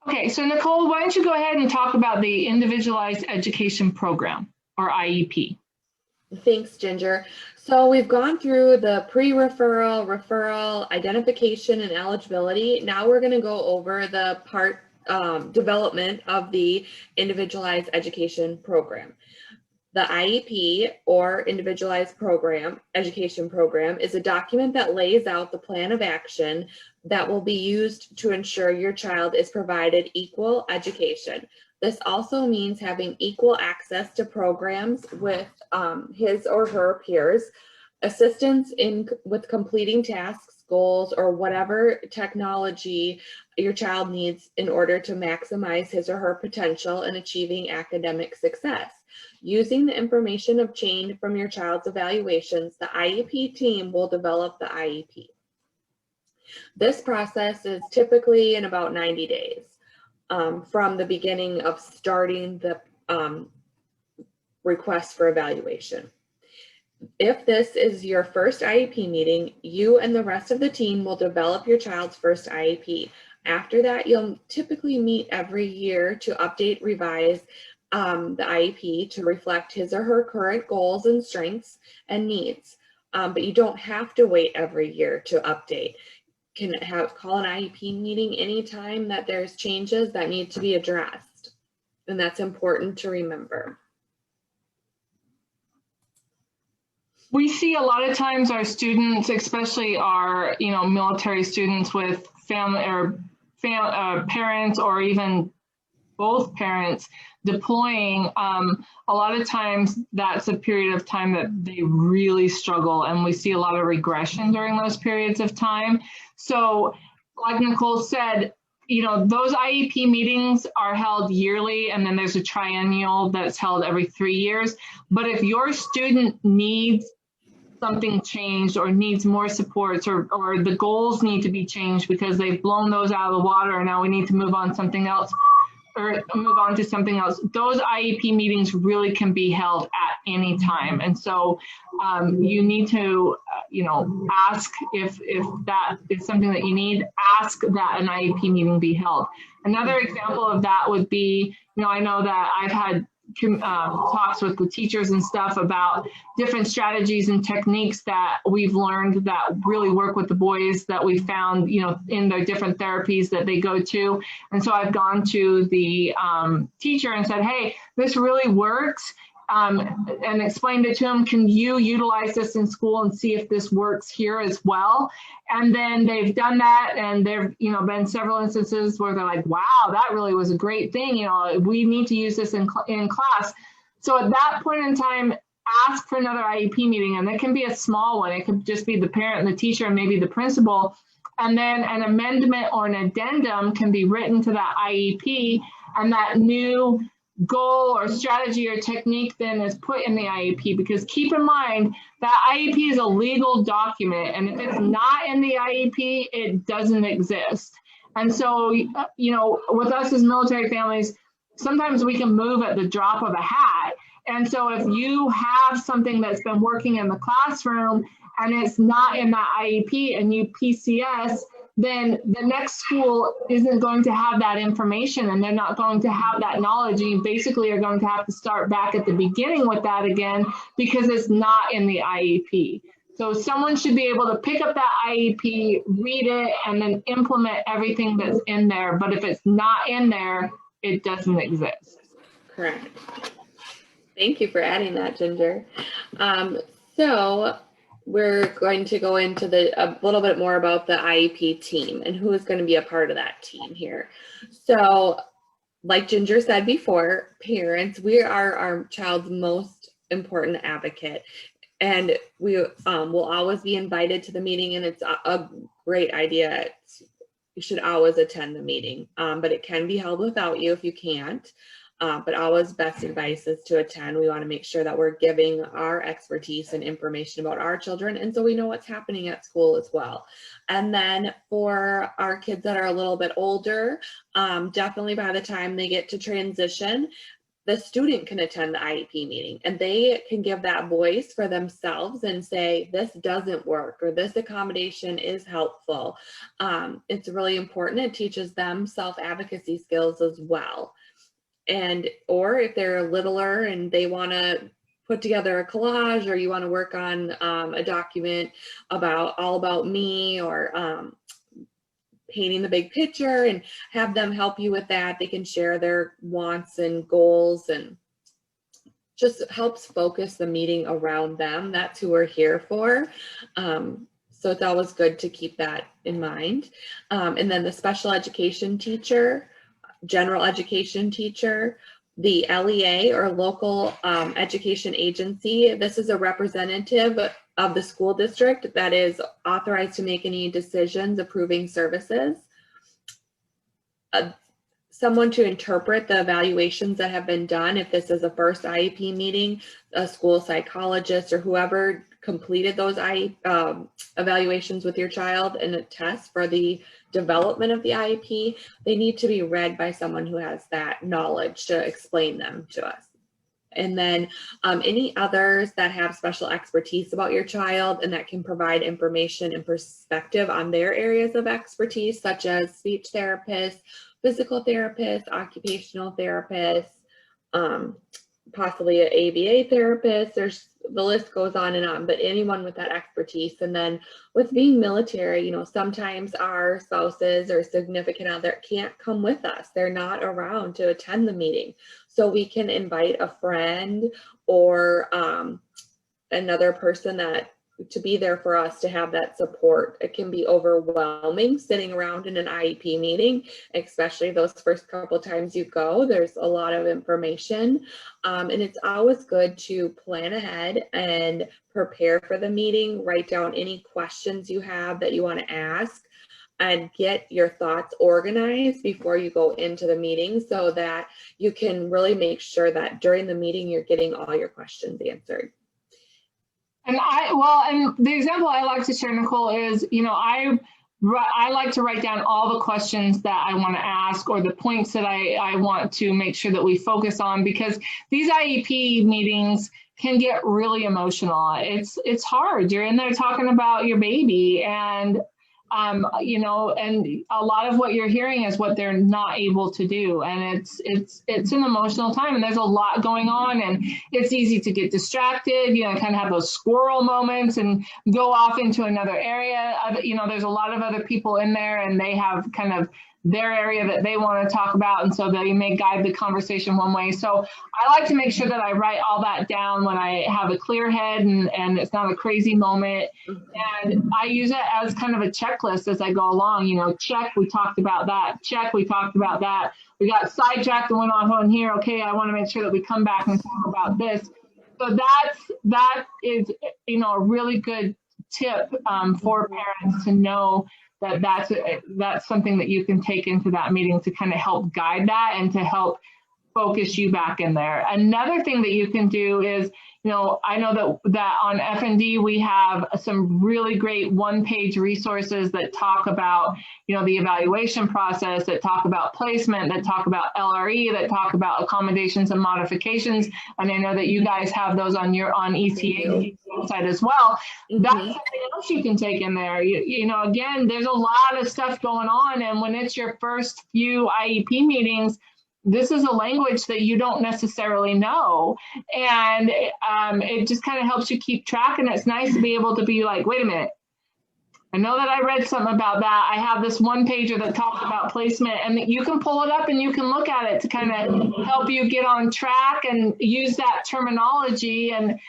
Okay, so Nicole, why don't you go ahead and talk about the Individualized Education Program, or IEP. Thanks, Ginger. So we've gone through the pre-referral, referral, identification, and eligibility. Now we're going to go over the part development of the Individualized Education Program. The IEP, or Individualized Education Program, is a document that lays out the plan of action that will be used to ensure your child is provided equal education. This also means having equal access to programs with his or her peers, assistance with completing tasks, goals, or whatever technology your child needs in order to maximize his or her potential in achieving academic success. Using the information obtained from your child's evaluations, the IEP team will develop the IEP. This process is typically in about 90 days from the beginning of starting the request for evaluation. If this is your first IEP meeting, you and the rest of the team will develop your child's first IEP. After that, you'll typically meet every year to update, revise the IEP to reflect his or her current goals and strengths and needs. But you don't have to wait every year to update. You can call an IEP meeting anytime that there's changes that need to be addressed. And that's important to remember. We see a lot of times our students, especially our military students with family or parents, or even both parents deploying, a lot of times that's a period of time that they really struggle, and we see a lot of regression during those periods of time. So like Nicole said, those IEP meetings are held yearly, and then there's a triennial that's held every 3 years. But if your student needs something changed or needs more supports, or the goals need to be changed because they've blown those out of the water and now we need to move on something else, or move on to something else, those IEP meetings really can be held at any time. And so you need to, ask if that is something that you need, ask that an IEP meeting be held. Another example of that would be, I know that I've had talks with the teachers and stuff about different strategies and techniques that we've learned that really work with the boys that we found, in their different therapies that they go to. And so I've gone to the teacher and said, hey, this really works. and explained it to them. Can you utilize this in school and see if this works here as well? And then they've done that, and there've been several instances where they're like, wow, that really was a great thing. We need to use this in class. So at that point in time, ask for another IEP meeting, and it can be a small one. It could just be the parent and the teacher and maybe the principal. And then an amendment or an addendum can be written to that IEP, and that new goal or strategy or technique then is put in the IEP, because keep in mind that IEP is a legal document, and if it's not in the IEP, it doesn't exist. And so, with us as military families, sometimes we can move at the drop of a hat. And so if you have something that's been working in the classroom and it's not in that IEP and you PCS, then the next school isn't going to have that information, and they're not going to have that knowledge. And you basically are going to have to start back at the beginning with that again, because it's not in the IEP. So someone should be able to pick up that IEP, read it, and then implement everything that's in there. But if it's not in there, it doesn't exist. Correct. Thank you for adding that, Ginger. So we're going to go into a little bit more about the IEP team and who is going to be a part of that team here. So like Ginger said before, parents, we are our child's most important advocate, and we will always be invited to the meeting, and it's a great idea. You should always attend the meeting, but it can be held without you if you can't. But always best advice is to attend. We want to make sure that we're giving our expertise and information about our children, and so we know what's happening at school as well. And then for our kids that are a little bit older, definitely by the time they get to transition, the student can attend the IEP meeting, and they can give that voice for themselves and say, this doesn't work, or this accommodation is helpful. It's really important. It teaches them self-advocacy skills as well. Or if they're littler and they want to put together a collage, or you want to work on a document all about me, or painting the big picture, and have them help you with that. They can share their wants and goals, and just helps focus the meeting around them. That's who we're here for. So it's always good to keep that in mind. And then the special education teacher, general education teacher, the LEA or local education agency. This is a representative of the school district that is authorized to make any decisions approving services. Someone to interpret the evaluations that have been done. If this is a first IEP meeting, a school psychologist or whoever completed those evaluations with your child and a test for the development of the IEP, they need to be read by someone who has that knowledge to explain them to us. And then any others that have special expertise about your child and that can provide information and perspective on their areas of expertise, such as speech therapists, physical therapists, occupational therapists, possibly an ABA therapist. The list goes on and on, but anyone with that expertise. And then with being military, sometimes our spouses or significant other can't come with us. They're not around to attend the meeting. So we can invite a friend or another person to be there for us, to have that support. It can be overwhelming sitting around in an IEP meeting, especially those first couple times you go. There's a lot of information, and it's always good to plan ahead and prepare for the meeting. Write down any questions you have that you want to ask, and get your thoughts organized before you go into the meeting, so that you can really make sure that during the meeting you're getting all your questions answered. And the example I like to share, Nicole, is, I like to write down all the questions that I want to ask, or the points that I want to make sure that we focus on, because these IEP meetings can get really emotional. It's hard. You're in there talking about your baby, and and a lot of what you're hearing is what they're not able to do. And it's an emotional time, and there's a lot going on, and it's easy to get distracted, kind of have those squirrel moments and go off into another area. There's a lot of other people in there, and they have kind of their area that they want to talk about, and so they may guide the conversation one way. So I like to make sure that I write all that down when I have a clear head and it's not a crazy moment. And I use it as kind of a checklist as I go along. You know, check, we talked about that. Check, we talked about that. We got sidetracked and went on here. Okay, I want to make sure that we come back and talk about this. So that is, you know, a really good tip for parents to know that that's something that you can take into that meeting to kind of help guide that and to help focus you back in there. Another thing that you can do is, you know, I know that on F&D we have some really great one-page resources that talk about, you know, the evaluation process, that talk about placement, that talk about LRE, that talk about accommodations and modifications. And I know that you guys have those on ETA website as well. That's something else you can take in there. You know, again, there's a lot of stuff going on, and when it's your first few IEP meetings, this is a language that you don't necessarily know, and it just kind of helps you keep track. And it's nice to be able to be like, wait a minute, I know that I read something about that. I have this one pager that talks about placement, and you can pull it up and you can look at it to kind of help you get on track and use that terminology and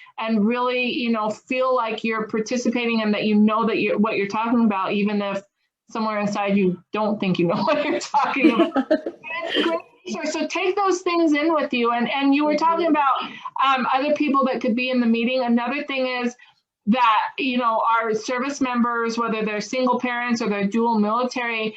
really, you know, feel like you're participating and that you know that what you're talking about, even if somewhere inside you don't think you know what you're talking about. It's great. So take those things in with you. And you were talking about other people that could be in the meeting. Another thing is that, you know, our service members, whether they're single parents or they're dual military,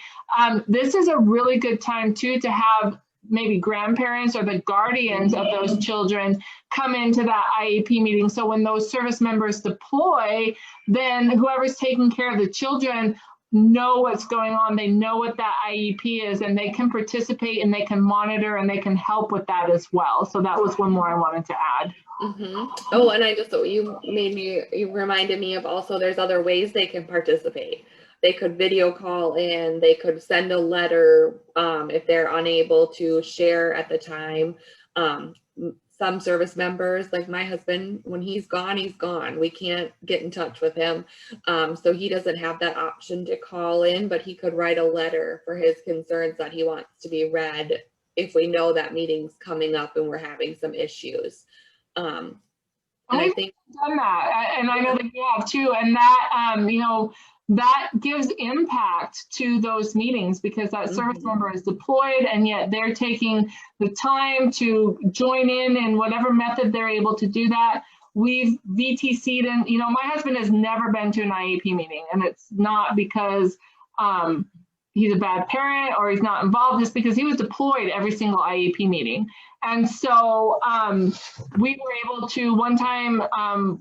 this is a really good time too to have maybe grandparents or the guardians of those children come into that IEP meeting. So when those service members deploy, then whoever's taking care of the children know what's going on. They know what that IEP is, and they can participate and they can monitor and they can help with that as well. So that was one more I wanted to add. Oh, and you reminded me of also there's other ways they can participate. They could video call in, they could send a letter if they're unable to share at the time. Some service members, like my husband, when he's gone, he's gone. We can't get in touch with him. So he doesn't have that option to call in, but he could write a letter for his concerns that he wants to be read if we know that meeting's coming up and we're having some issues. And I think done that, and I know that you have too, and that you know, that gives impact to those meetings because that service member is deployed and yet they're taking the time to join in whatever method they're able to do that. We've VTC'd, and you know, my husband has never been to an IEP meeting, and it's not because he's a bad parent or he's not involved, just because he was deployed every single IEP meeting. And so we were able to, one time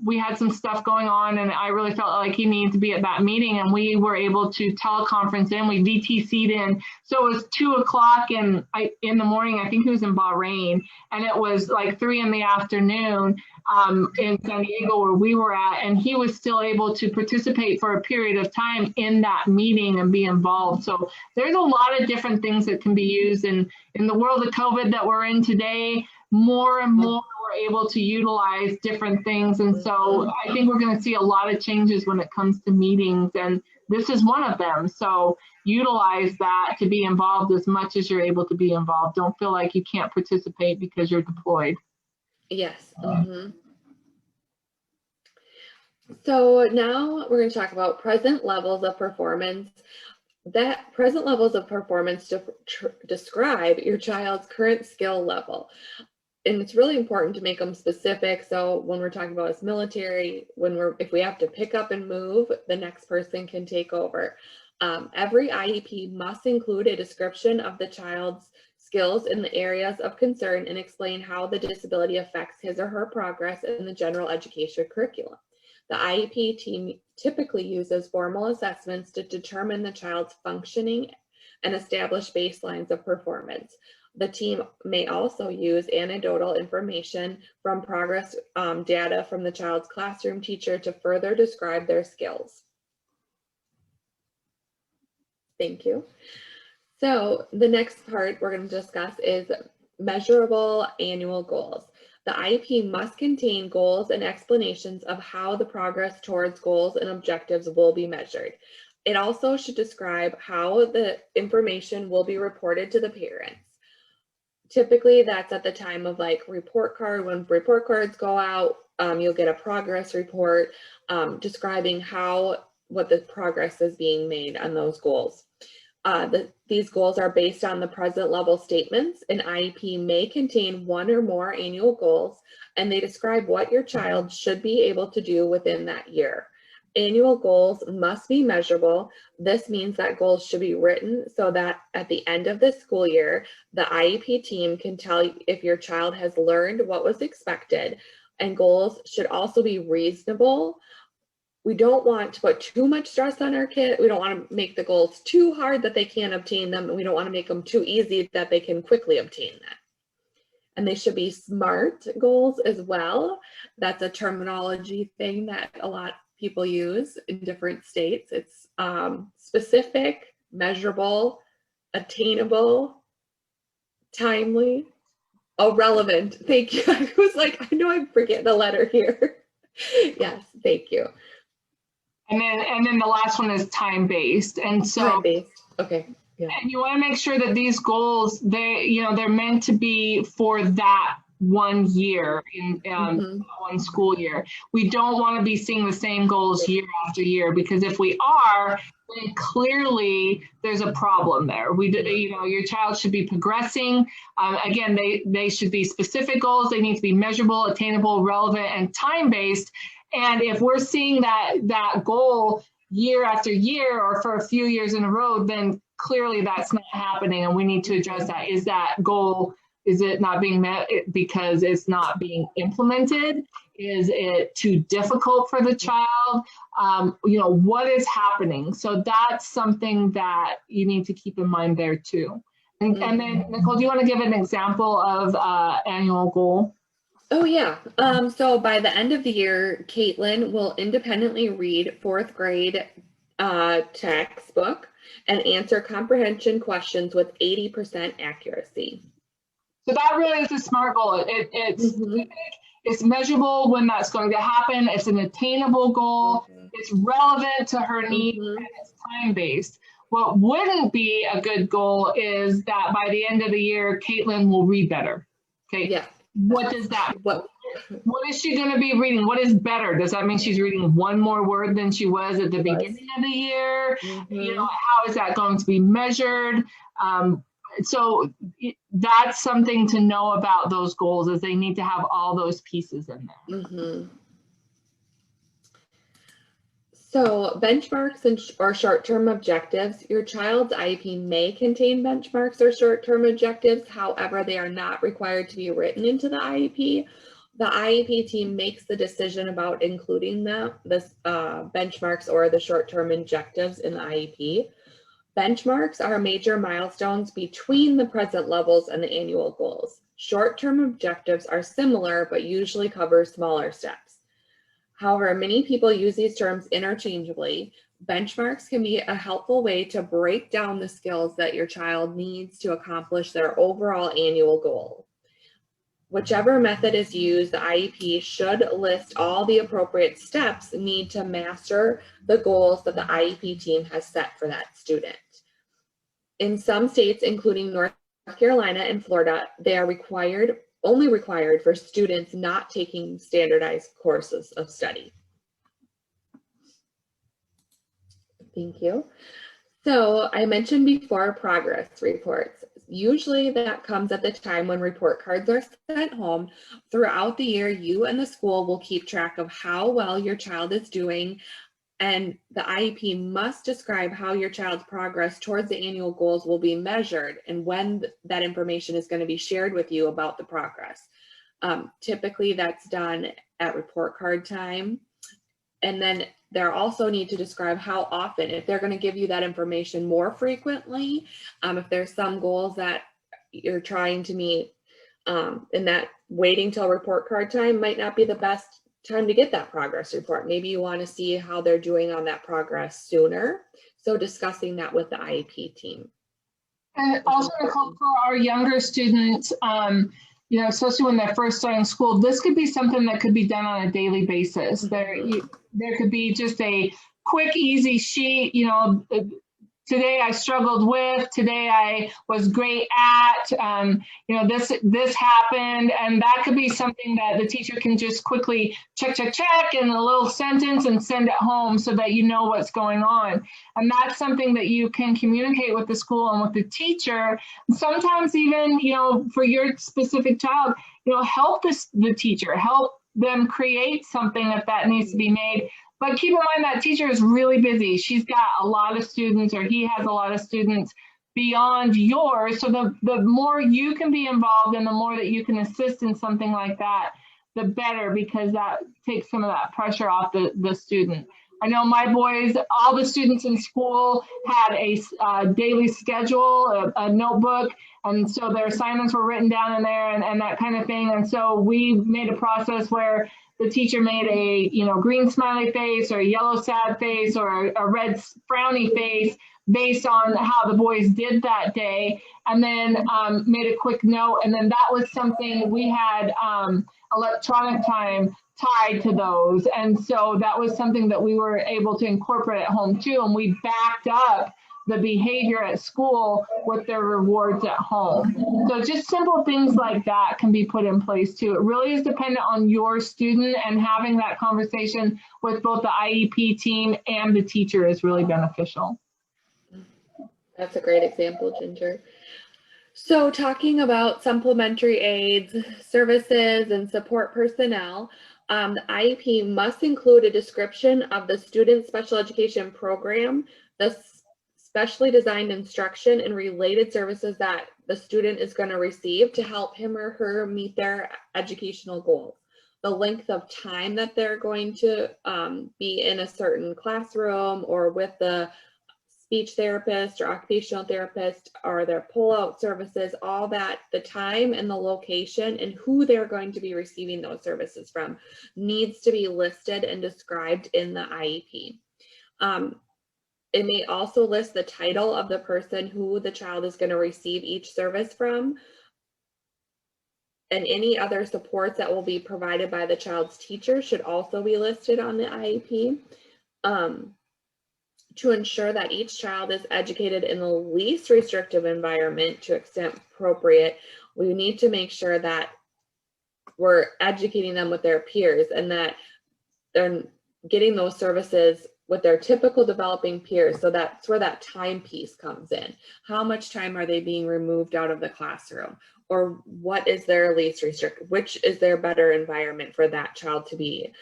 we had some stuff going on and I really felt like he needed to be at that meeting, and we were able to teleconference in, we VTC'd in. So it was 2 o'clock in the morning, I think he was in Bahrain, and it was like 3 in the afternoon in San Diego where we were at, and he was still able to participate for a period of time in that meeting and be involved. So there's a lot of different things that can be used, and in the world of COVID that we're in today, more and more we're able to utilize different things. And so I think we're going to see a lot of changes when it comes to meetings, and this is one of them. So utilize that to be involved as much as you're able to be involved. Don't feel like you can't participate because you're deployed. Yes. So now we're going to talk about present levels of performance. That present levels of performance describe your child's current skill level. And it's really important to make them specific. So when we're talking about as military, if we have to pick up and move, the next person can take over. Every IEP must include a description of the child's skills in the areas of concern and explain how the disability affects his or her progress in the general education curriculum. The Iep team typically uses formal assessments to determine the child's functioning and establish baselines of performance. The team may also use anecdotal information from progress data from the child's classroom teacher to further describe their skills. Thank you. So the next part we're going to discuss is measurable annual goals. The IEP must contain goals and explanations of how the progress towards goals and objectives will be measured. It also should describe how the information will be reported to the parents. Typically that's at the time of like report card, when report cards go out, you'll get a progress report describing what the progress is being made on those goals. These goals are based on the present level statements. An IEP may contain one or more annual goals, and they describe what your child should be able to do within that year. Annual goals must be measurable. This means that goals should be written so that at the end of the school year, the IEP team can tell you if your child has learned what was expected, and goals should also be reasonable. We don't want to put too much stress on our kid. We don't want to make the goals too hard that they can't obtain them, and we don't want to make them too easy that they can quickly obtain them. And they should be SMART goals as well. That's a terminology thing that a lot of people use in different states. It's specific, measurable, attainable, timely, relevant. Thank you. I was like, I know I'm forgetting a letter here. Yes, thank you. And then the last one is time-based. And so time-based. Okay. Yeah. And you want to make sure that these goals, they're meant to be for that 1 year in one school year. We don't want to be seeing the same goals year after year, because if we are, then clearly there's a problem there. Your child should be progressing. Again, they should be specific goals. They need to be measurable, attainable, relevant, and time-based. And if we're seeing that goal year after year or for a few years in a row, then clearly that's not happening, and we need to address that. Is that goal, is it not being met because it's not being implemented? Is it too difficult for the child? What is happening? So that's something that you need to keep in mind there too. And then Nicole, do you want to give an example of annual goal? Oh yeah. So by the end of the year, Caitlin will independently read 4th grade textbook and answer comprehension questions with 80% accuracy. So that really is a SMART goal. It's measurable when that's going to happen. It's an attainable goal. It's relevant to her needs, and it's time-based. What wouldn't be a good goal is that by the end of the year, Caitlin will read better. Okay. Yeah. What does that mean? What is she going to be reading? What is better? Does that mean she's reading one more word than she was at the beginning of the year? How is that going to be measured? So that's something to know about those goals, is they need to have all those pieces in there. So benchmarks or short-term objectives. Your child's IEP may contain benchmarks or short-term objectives. However, they are not required to be written into the IEP. The IEP team makes the decision about including the benchmarks or the short-term objectives in the IEP. Benchmarks are major milestones between the present levels and the annual goals. Short-term objectives are similar, but usually cover smaller steps. However, many people use these terms interchangeably. Benchmarks can be a helpful way to break down the skills that your child needs to accomplish their overall annual goal. Whichever method is used, the IEP should list all the appropriate steps need to master the goals that the IEP team has set for that student. In some states, including North Carolina and Florida, they are only required for students not taking standardized courses of study. Thank you. So I mentioned before progress reports. Usually that comes at the time when report cards are sent home. Throughout the year, you and the school will keep track of how well your child is doing, and the IEP must describe how your child's progress towards the annual goals will be measured and when that information is going to be shared with you about the progress. Typically that's done at report card time. And then they also need to describe how often, if they're going to give you that information more frequently, if there's some goals that you're trying to meet, and that waiting till report card time might not be the best time to get that progress report. Maybe you want to see how they're doing on that progress sooner. So discussing that with the IEP team. And also for our younger students, especially when they're first starting school, this could be something that could be done on a daily basis. There could be just a quick, easy sheet, you know, today I struggled with, today I was great at, you know, this happened, and that could be something that the teacher can just quickly check in a little sentence and send it home so that you know what's going on. And that's something that you can communicate with the school and with the teacher. Sometimes even, you know, for your specific child, you know, help the teacher, help them create something if that needs to be made. But keep in mind that teacher is really busy. She's got a lot of students, or he has a lot of students beyond yours. So the more you can be involved and the more that you can assist in something like that, the better, because that takes some of that pressure off the student. I know my boys, all the students in school had a daily schedule, a notebook, and so their assignments were written down in there and that kind of thing. And so we made a process where the teacher made a, you know, green smiley face or a yellow sad face or a red frowny face based on how the boys did that day, and then made a quick note. And then that was something we had electronic time tied to those. And so that was something that we were able to incorporate at home too. And we backed up the behavior at school with their rewards at home. So just simple things like that can be put in place too. It really is dependent on your student, and having that conversation with both the IEP team and the teacher is really beneficial. That's a great example, Ginger. So talking about supplementary aids, services, and support personnel, the IEP must include a description of the student special education program, the specially designed instruction and related services that the student is going to receive to help him or her meet their educational goals. The length of time that they're going to be in a certain classroom or with the speech therapist or occupational therapist, or their pull-out services, all that, the time and the location and who they're going to be receiving those services from needs to be listed and described in the IEP. It may also list the title of the person who the child is going to receive each service from, and any other supports that will be provided by the child's teacher should also be listed on the IEP. To ensure that each child is educated in the least restrictive environment to extent appropriate, we need to make sure that we're educating them with their peers and that they're getting those services with their typical developing peers. So that's where that time piece comes in. How much time are they being removed out of the classroom? Or what is their least restrictive? Which is their better environment for that child to be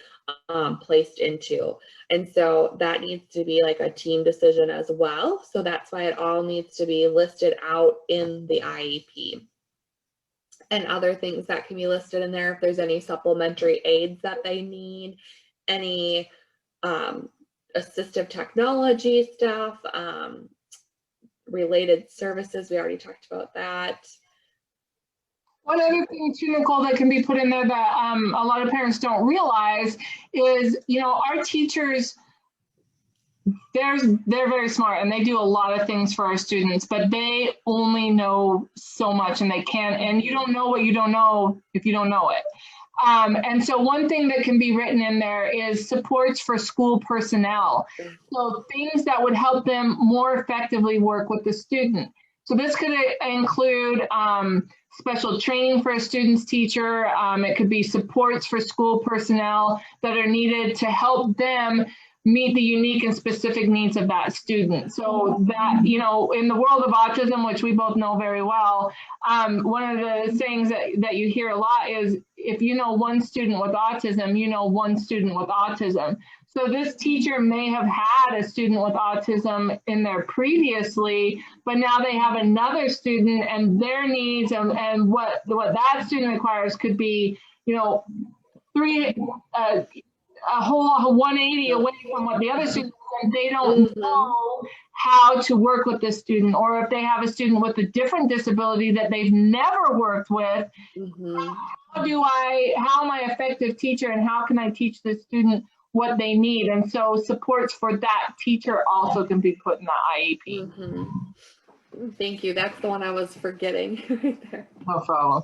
placed into? And so that needs to be like a team decision as well. So that's why it all needs to be listed out in the IEP. And other things that can be listed in there, if there's any supplementary aids that they need, any assistive technology stuff, related services, we already talked about that. One other thing too, Nicole, that can be put in there that a lot of parents don't realize is, you know, our teachers, they're very smart and they do a lot of things for our students, but they only know so much, and they can't, and you don't know what you don't know if you don't know it. And so one thing that can be written in there is supports for school personnel. So things that would help them more effectively work with the student. So this could include special training for a student's teacher. It could be supports for school personnel that are needed to help them meet the unique and specific needs of that student. So that, you know, in the world of autism, which we both know very well, one of the sayings that you hear a lot is, if you know one student with autism, you know one student with autism. So this teacher may have had a student with autism in there previously, but now they have another student, and their needs and what that student requires could be, you know, a whole 180 away from what the other students, and they don't know how to work with this student. Or if they have a student with a different disability that they've never worked with, how am I an effective teacher, and how can I teach this student what they need? And so supports for that teacher also can be put in the IEP. Thank you. That's the one I was forgetting right there. No problem.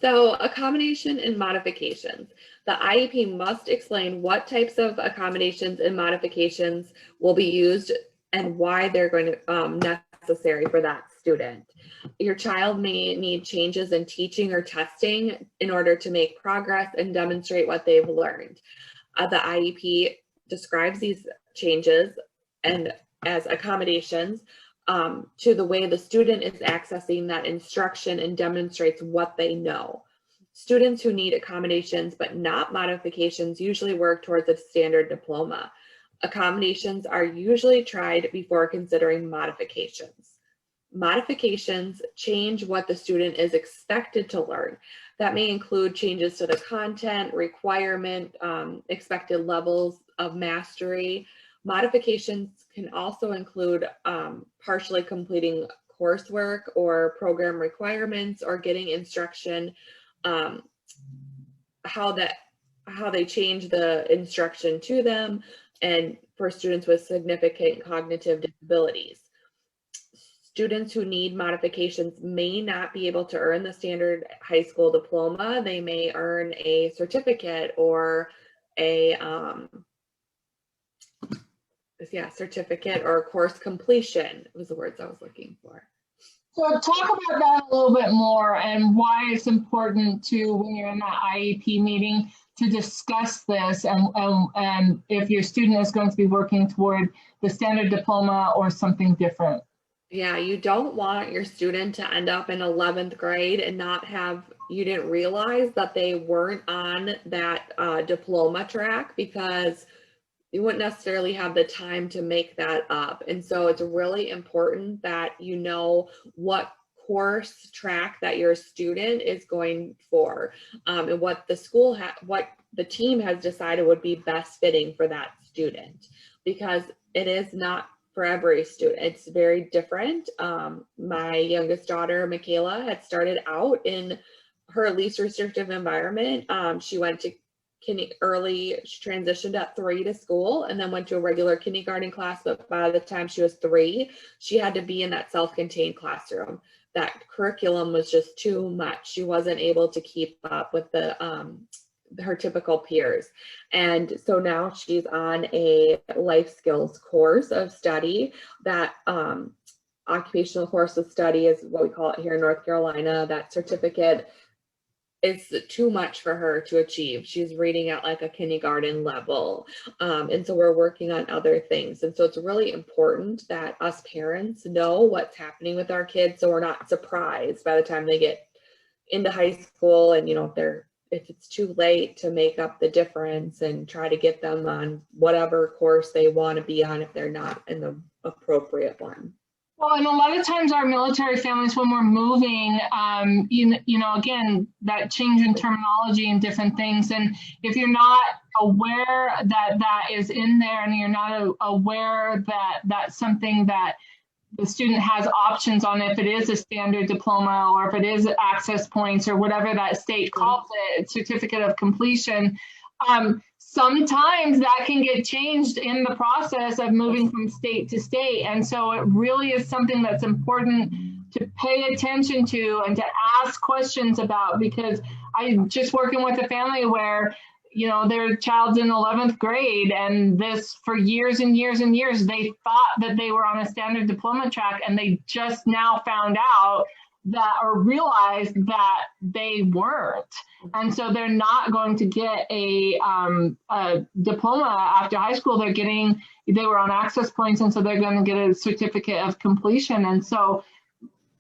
So accommodation and modifications. The IEP must explain what types of accommodations and modifications will be used and why they're going to necessary for that student. Your child may need changes in teaching or testing in order to make progress and demonstrate what they've learned. The IEP describes these changes and as accommodations to the way the student is accessing that instruction and demonstrates what they know. Students who need accommodations but not modifications usually work towards a standard diploma. Accommodations are usually tried before considering modifications. Modifications change what the student is expected to learn. That may include changes to the content, requirement, expected levels of mastery. Modifications can also include partially completing coursework or program requirements or getting instruction, how they change the instruction to them, and for students with significant cognitive disabilities. Students who need modifications may not be able to earn the standard high school diploma. They may earn a certificate or a certificate or course completion was the words I was looking for. So talk about that a little bit more and why it's important to, when you're in that IEP meeting, to discuss this and if your student is going to be working toward the standard diploma or something different. Yeah, you don't want your student to end up in 11th grade and you didn't realize that they weren't on that diploma track, because you wouldn't necessarily have the time to make that up. And so it's really important that you know what course track that your student is going for, and what the school what the team has decided would be best fitting for that student, because it is not for every student. It's very different. My youngest daughter, Michaela, had started out in her least restrictive environment. She went to she transitioned at 3 to school and then went to a regular kindergarten class. But by the time she was 3, she had to be in that self-contained classroom. That curriculum was just too much. She wasn't able to keep up with her typical peers. And so now she's on a life skills course of study. That occupational course of study is what we call it here in North Carolina. That certificate is too much for her to achieve. She's reading at like a kindergarten level. And so we're working on other things. And so it's really important that us parents know what's happening with our kids, so we're not surprised by the time they get into high school and, if it's too late to make up the difference and try to get them on whatever course they want to be on if they're not in the appropriate one. Well, and a lot of times our military families, when we're moving, again, that change in terminology and different things. And if you're not aware that that is in there, and you're not aware that that's something that the student has options on, if it is a standard diploma or if it is access points or whatever that state calls it, certificate of completion, sometimes that can get changed in the process of moving from state to state. And so it really is something that's important to pay attention to and to ask questions about, because I'm just working with a family where, their child's in 11th grade, and this for years and years and years, they thought that they were on a standard diploma track, and they just now found out that, or realized that they weren't. And so they're not going to get a diploma after high school. They were on access points, and so they're going to get a certificate of completion. And so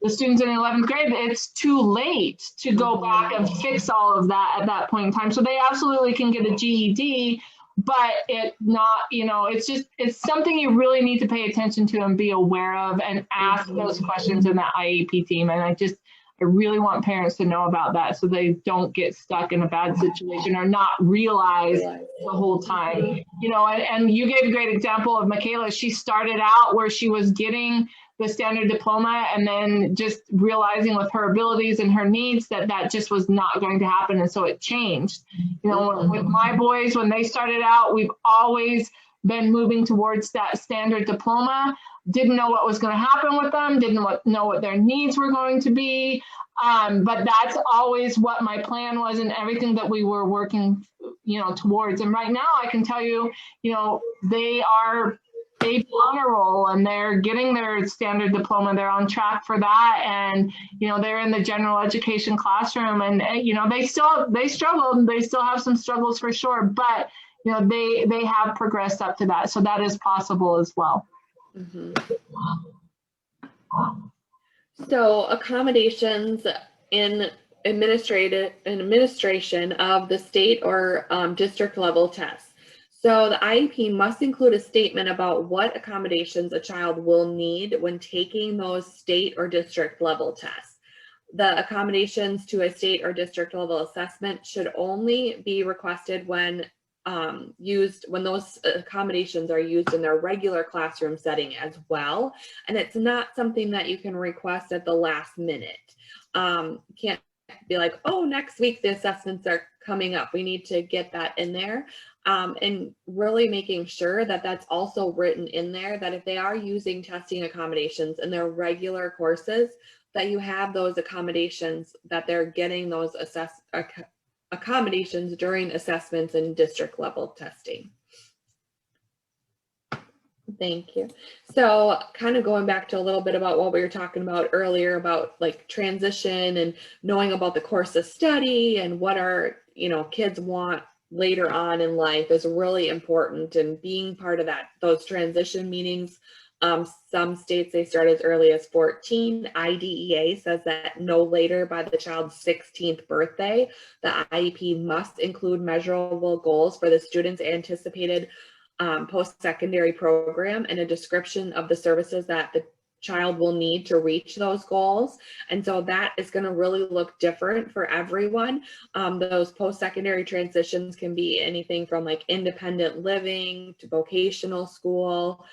the students in 11th grade, it's too late to go back and fix all of that at that point in time. So they absolutely can get a GED, but it's something you really need to pay attention to and be aware of and ask those questions in that IEP team. And I really want parents to know about that, so they don't get stuck in a bad situation or not realize the whole time. And you gave a great example of Michaela. She started out where she was getting the standard diploma, and then just realizing with her abilities and her needs that just was not going to happen. And so it changed. With my boys, when they started out, we've always been moving towards that standard diploma. Didn't know what was going to happen with them, didn't know what their needs were going to be. But that's always what my plan was, and everything that we were working towards. And right now I can tell you, they are AP honor roll and they're getting their standard diploma. They're on track for that. And, they're in the general education classroom and, they struggled. They still have some struggles for sure, but, they have progressed up to that. So that is possible as well. Mm-hmm. So accommodations in administration of the state or district level tests. So the IEP must include a statement about what accommodations a child will need when taking those state or district level tests. The accommodations to a state or district level assessment should only be requested when those accommodations are used in their regular classroom setting as well. And it's not something that you can request at the last minute. Can't be like, oh, next week the assessments are coming up. We need to get that in there. And really making sure that that's also written in there, that if they are using testing accommodations in their regular courses, that you have those accommodations, that they're getting those accommodations during assessments and district level testing. Thank you. So kind of going back to a little bit about what we were talking about earlier about like transition and knowing about the course of study and what our kids want later on in life is really important, and being part of those transition meetings. Some states, they start as early as 14. I.D.E.A. says that no later by the child's 16th birthday, the IEP must include measurable goals for the student's anticipated post-secondary program and a description of the services that the child will need to reach those goals. And so that is going to really look different for everyone. Those post-secondary transitions can be anything from like independent living to vocational school,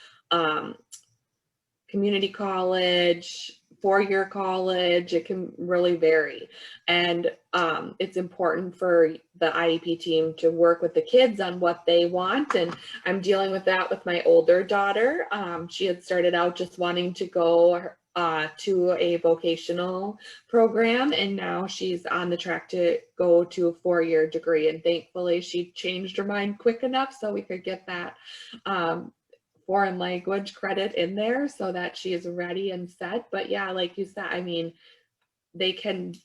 community college, four-year college. It can really vary. And it's important for the IEP team to work with the kids on what they want. And I'm dealing with that with my older daughter. She had started out just wanting to go to a vocational program, and now she's on the track to go to a four-year degree. And thankfully she changed her mind quick enough so we could get that foreign language credit in there so that she is ready and set. But yeah, like you said, I mean,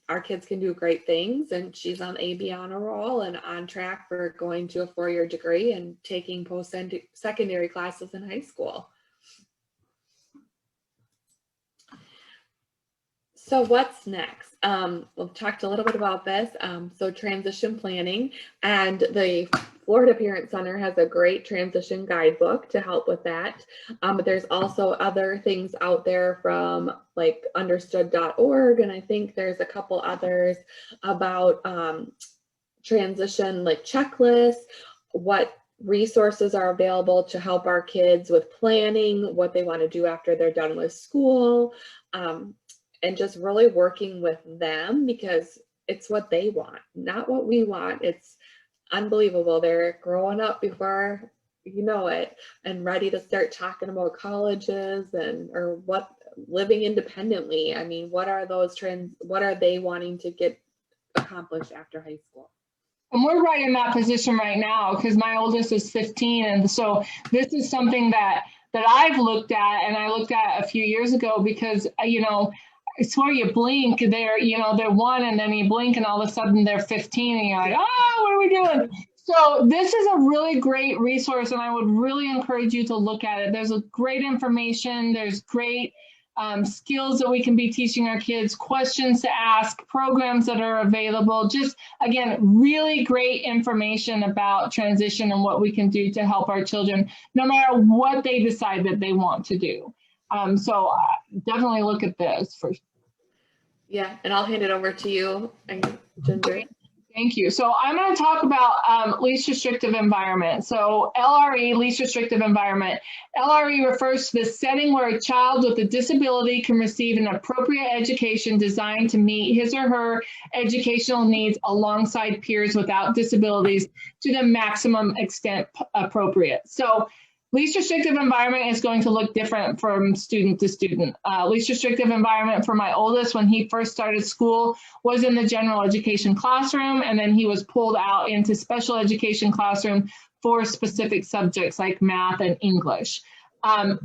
our kids can do great things, and she's on AB honor roll and on track for going to a four-year degree and taking post-secondary classes in high school. So what's next? We've talked a little bit about this. So transition planning, and the Florida Parent Center has a great transition guidebook to help with that. But there's also other things out there from like understood.org, and I think there's a couple others about transition like checklists, what resources are available to help our kids with planning, what they want to do after they're done with school, and just really working with them because it's what they want, not what we want. It's unbelievable. They're growing up before you know it and ready to start talking about colleges or what living independently. I mean, what are they wanting to get accomplished after high school? And we're right in that position right now because my oldest is 15. And so this is something that I've looked at, and I looked at a few years ago because, I swear you blink, they're one, and then you blink and all of a sudden they're 15 and you're like, oh, what are we doing? So this is a really great resource, and I would really encourage you to look at it. There's a great information. There's great skills that we can be teaching our kids, questions to ask, programs that are available. Just, again, really great information about transition and what we can do to help our children, no matter what they decide that they want to do. So definitely look at this first. Yeah, and I'll hand it over to you, Ginger. Thank you. So I'm going to talk about least restrictive environment. So LRE, least restrictive environment. LRE refers to the setting where a child with a disability can receive an appropriate education designed to meet his or her educational needs alongside peers without disabilities to the maximum extent appropriate. So Least restrictive environment is going to look different from student to student. Least restrictive environment for my oldest when he first started school was in the general education classroom, and then he was pulled out into special education classroom for specific subjects like math and English.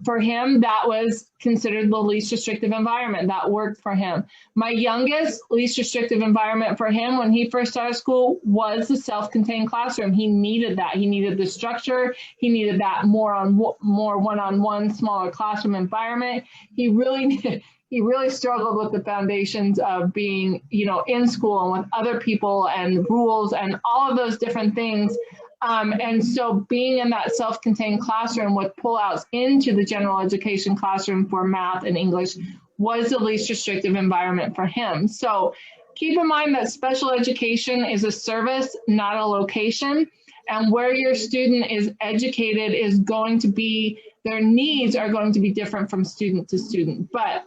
For him, that was considered the least restrictive environment. That worked for him. My youngest, least restrictive environment for him when he first started school was the self-contained classroom. He needed that. He needed the structure. He needed that more one-on-one, smaller classroom environment. He really struggled with the foundations of being, in school and with other people and rules and all of those different things. And so being in that self-contained classroom with pullouts into the general education classroom for math and English was the least restrictive environment for him. So keep in mind that special education is a service, not a location. And where your student is educated is going to be, their needs are going to be different from student to student. But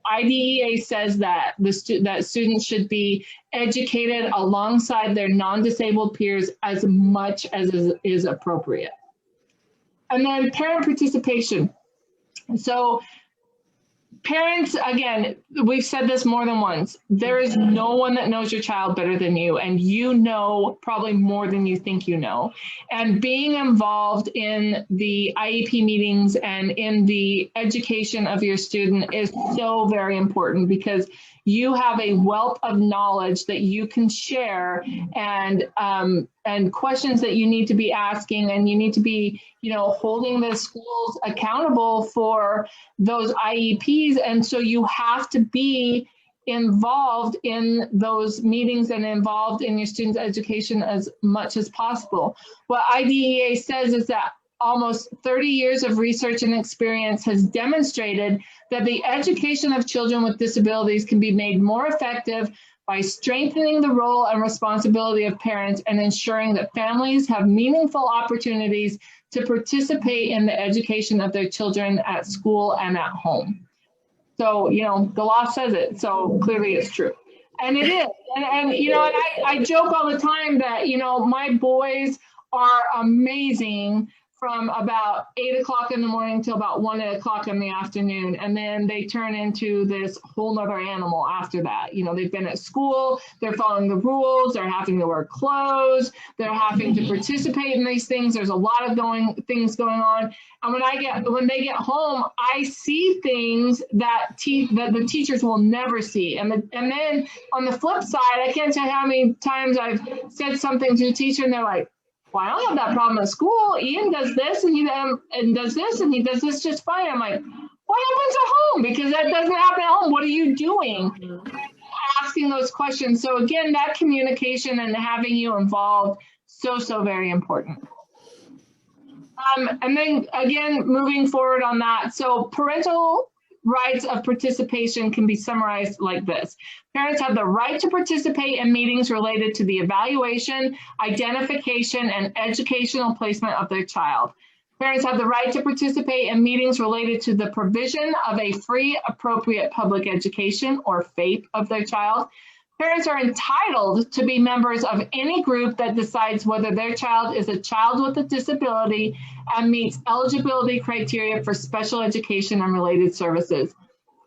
I.D.E.A. says that that students should be educated alongside their non-disabled peers as much as is appropriate. And then parent participation. So parents, again, we've said this more than once, there is no one that knows your child better than you, and you know probably more than you think you know. And being involved in the IEP meetings and in the education of your student is so very important, because you have a wealth of knowledge that you can share, and questions that you need to be asking, and you need to be, holding the schools accountable for those IEPs. And so you have to be involved in those meetings and involved in your students' education as much as possible. What I.D.E.A. says is that almost 30 years of research and experience has demonstrated that the education of children with disabilities can be made more effective by strengthening the role and responsibility of parents and ensuring that families have meaningful opportunities to participate in the education of their children at school and at home. So, the law says it, so clearly it's true. And it is. And I joke all the time that, my boys are amazing from about 8 o'clock in the morning till about 1 o'clock in the afternoon. And then they turn into this whole nother animal after that. They've been at school, they're following the rules, they're having to wear clothes, they're having to participate in these things. There's a lot of things going on. And when they get home, I see things that the teachers will never see. And then on the flip side, I can't tell you how many times I've said something to a teacher and they're like, well, I don't have that problem at school. Ian does this and he does this and he does this just fine. I'm like, what happens at home? Because that doesn't happen at home. What are you doing? Asking those questions. So again, that communication and having you involved, so very important. And then again, moving forward on that. So parental rights of participation can be summarized like this. Parents have the right to participate in meetings related to the evaluation, identification, and educational placement of their child. Parents have the right to participate in meetings related to the provision of a free, appropriate public education, or FAPE, of their child. Parents are entitled to be members of any group that decides whether their child is a child with a disability and meets eligibility criteria for special education and related services.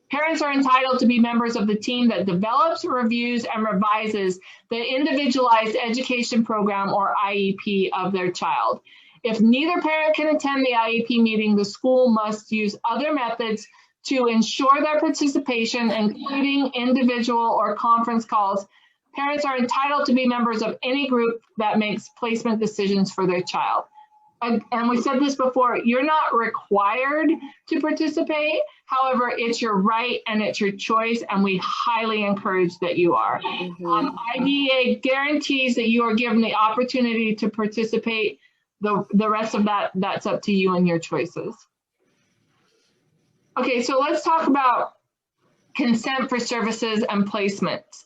Parents are entitled to be members of the team that develops, reviews, and revises the Individualized Education Program, or IEP, of their child. If neither parent can attend the IEP meeting, the school must use other methods to ensure their participation, including individual or conference calls. Parents are entitled to be members of any group that makes placement decisions for their child. And we said this before, you're not required to participate. However, it's your right and it's your choice, and we highly encourage that you are. I.D.E.A. guarantees that you are given the opportunity to participate. The rest of that's up to you and your choices. Okay, so let's talk about consent for services and placements.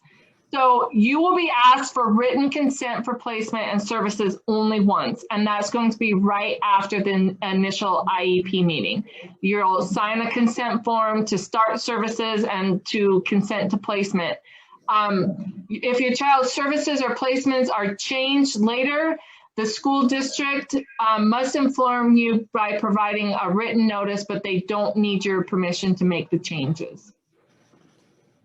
So you will be asked for written consent for placement and services only once, and that's going to be right after the initial IEP meeting. You'll sign a consent form to start services and to consent to placement. If your child's services or placements are changed later, The school district must inform you by providing a written notice, but they don't need your permission to make the changes.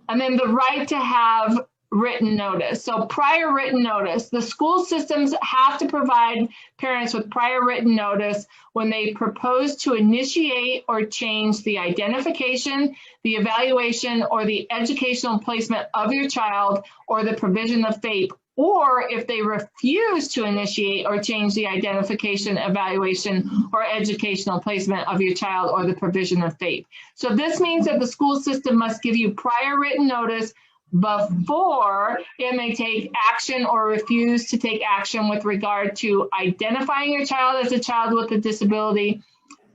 And then the right to have written notice. So prior written notice, the school systems have to provide parents with prior written notice when they propose to initiate or change the identification, the evaluation, or the educational placement of your child, or the provision of FAPE, or if they refuse to initiate or change the identification, evaluation, or educational placement of your child or the provision of FAPE. So this means that the school system must give you prior written notice before it may take action or refuse to take action with regard to identifying your child as a child with a disability,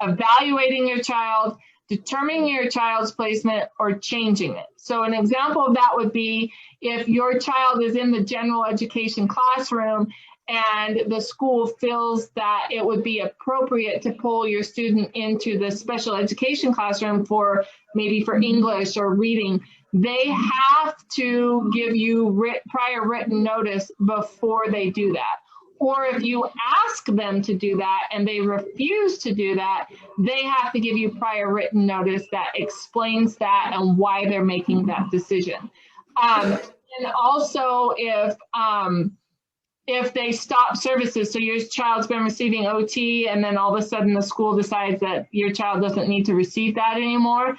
evaluating your child, determining your child's placement, or changing it. So an example of that would be if your child is in the general education classroom and the school feels that it would be appropriate to pull your student into the special education classroom for maybe for English or reading, they have to give you prior written notice before they do that. Or if you ask them to do that and they refuse to do that, they have to give you prior written notice that explains that and why they're making that decision. And also if they stop services, so your child's been receiving OT and then all of a sudden the school decides that your child doesn't need to receive that anymore,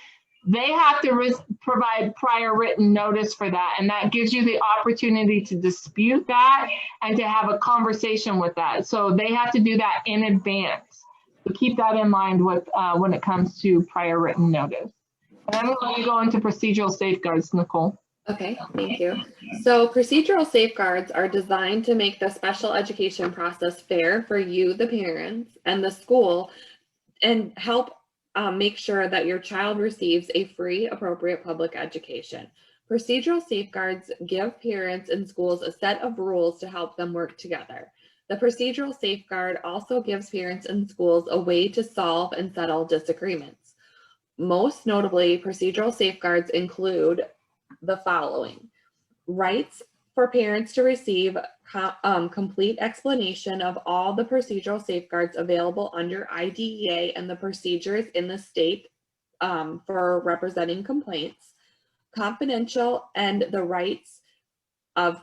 they have to provide prior written notice for that. And that gives you the opportunity to dispute that and to have a conversation with that. So they have to do that in advance. So keep that in mind with when it comes to prior written notice. And I'm going to go into procedural safeguards, Nicole. Okay, thank you. So procedural safeguards are designed to make the special education process fair for you, the parents, and the school, and help make sure that your child receives a free, appropriate public education. Procedural safeguards give parents and schools a set of rules to help them work together. The procedural safeguard also gives parents and schools a way to solve and settle disagreements. Most notably, procedural safeguards include the following: rights for parents to receive complete explanation of all the procedural safeguards available under I.D.E.A. and the procedures in the state for representing complaints, confidential, and the rights of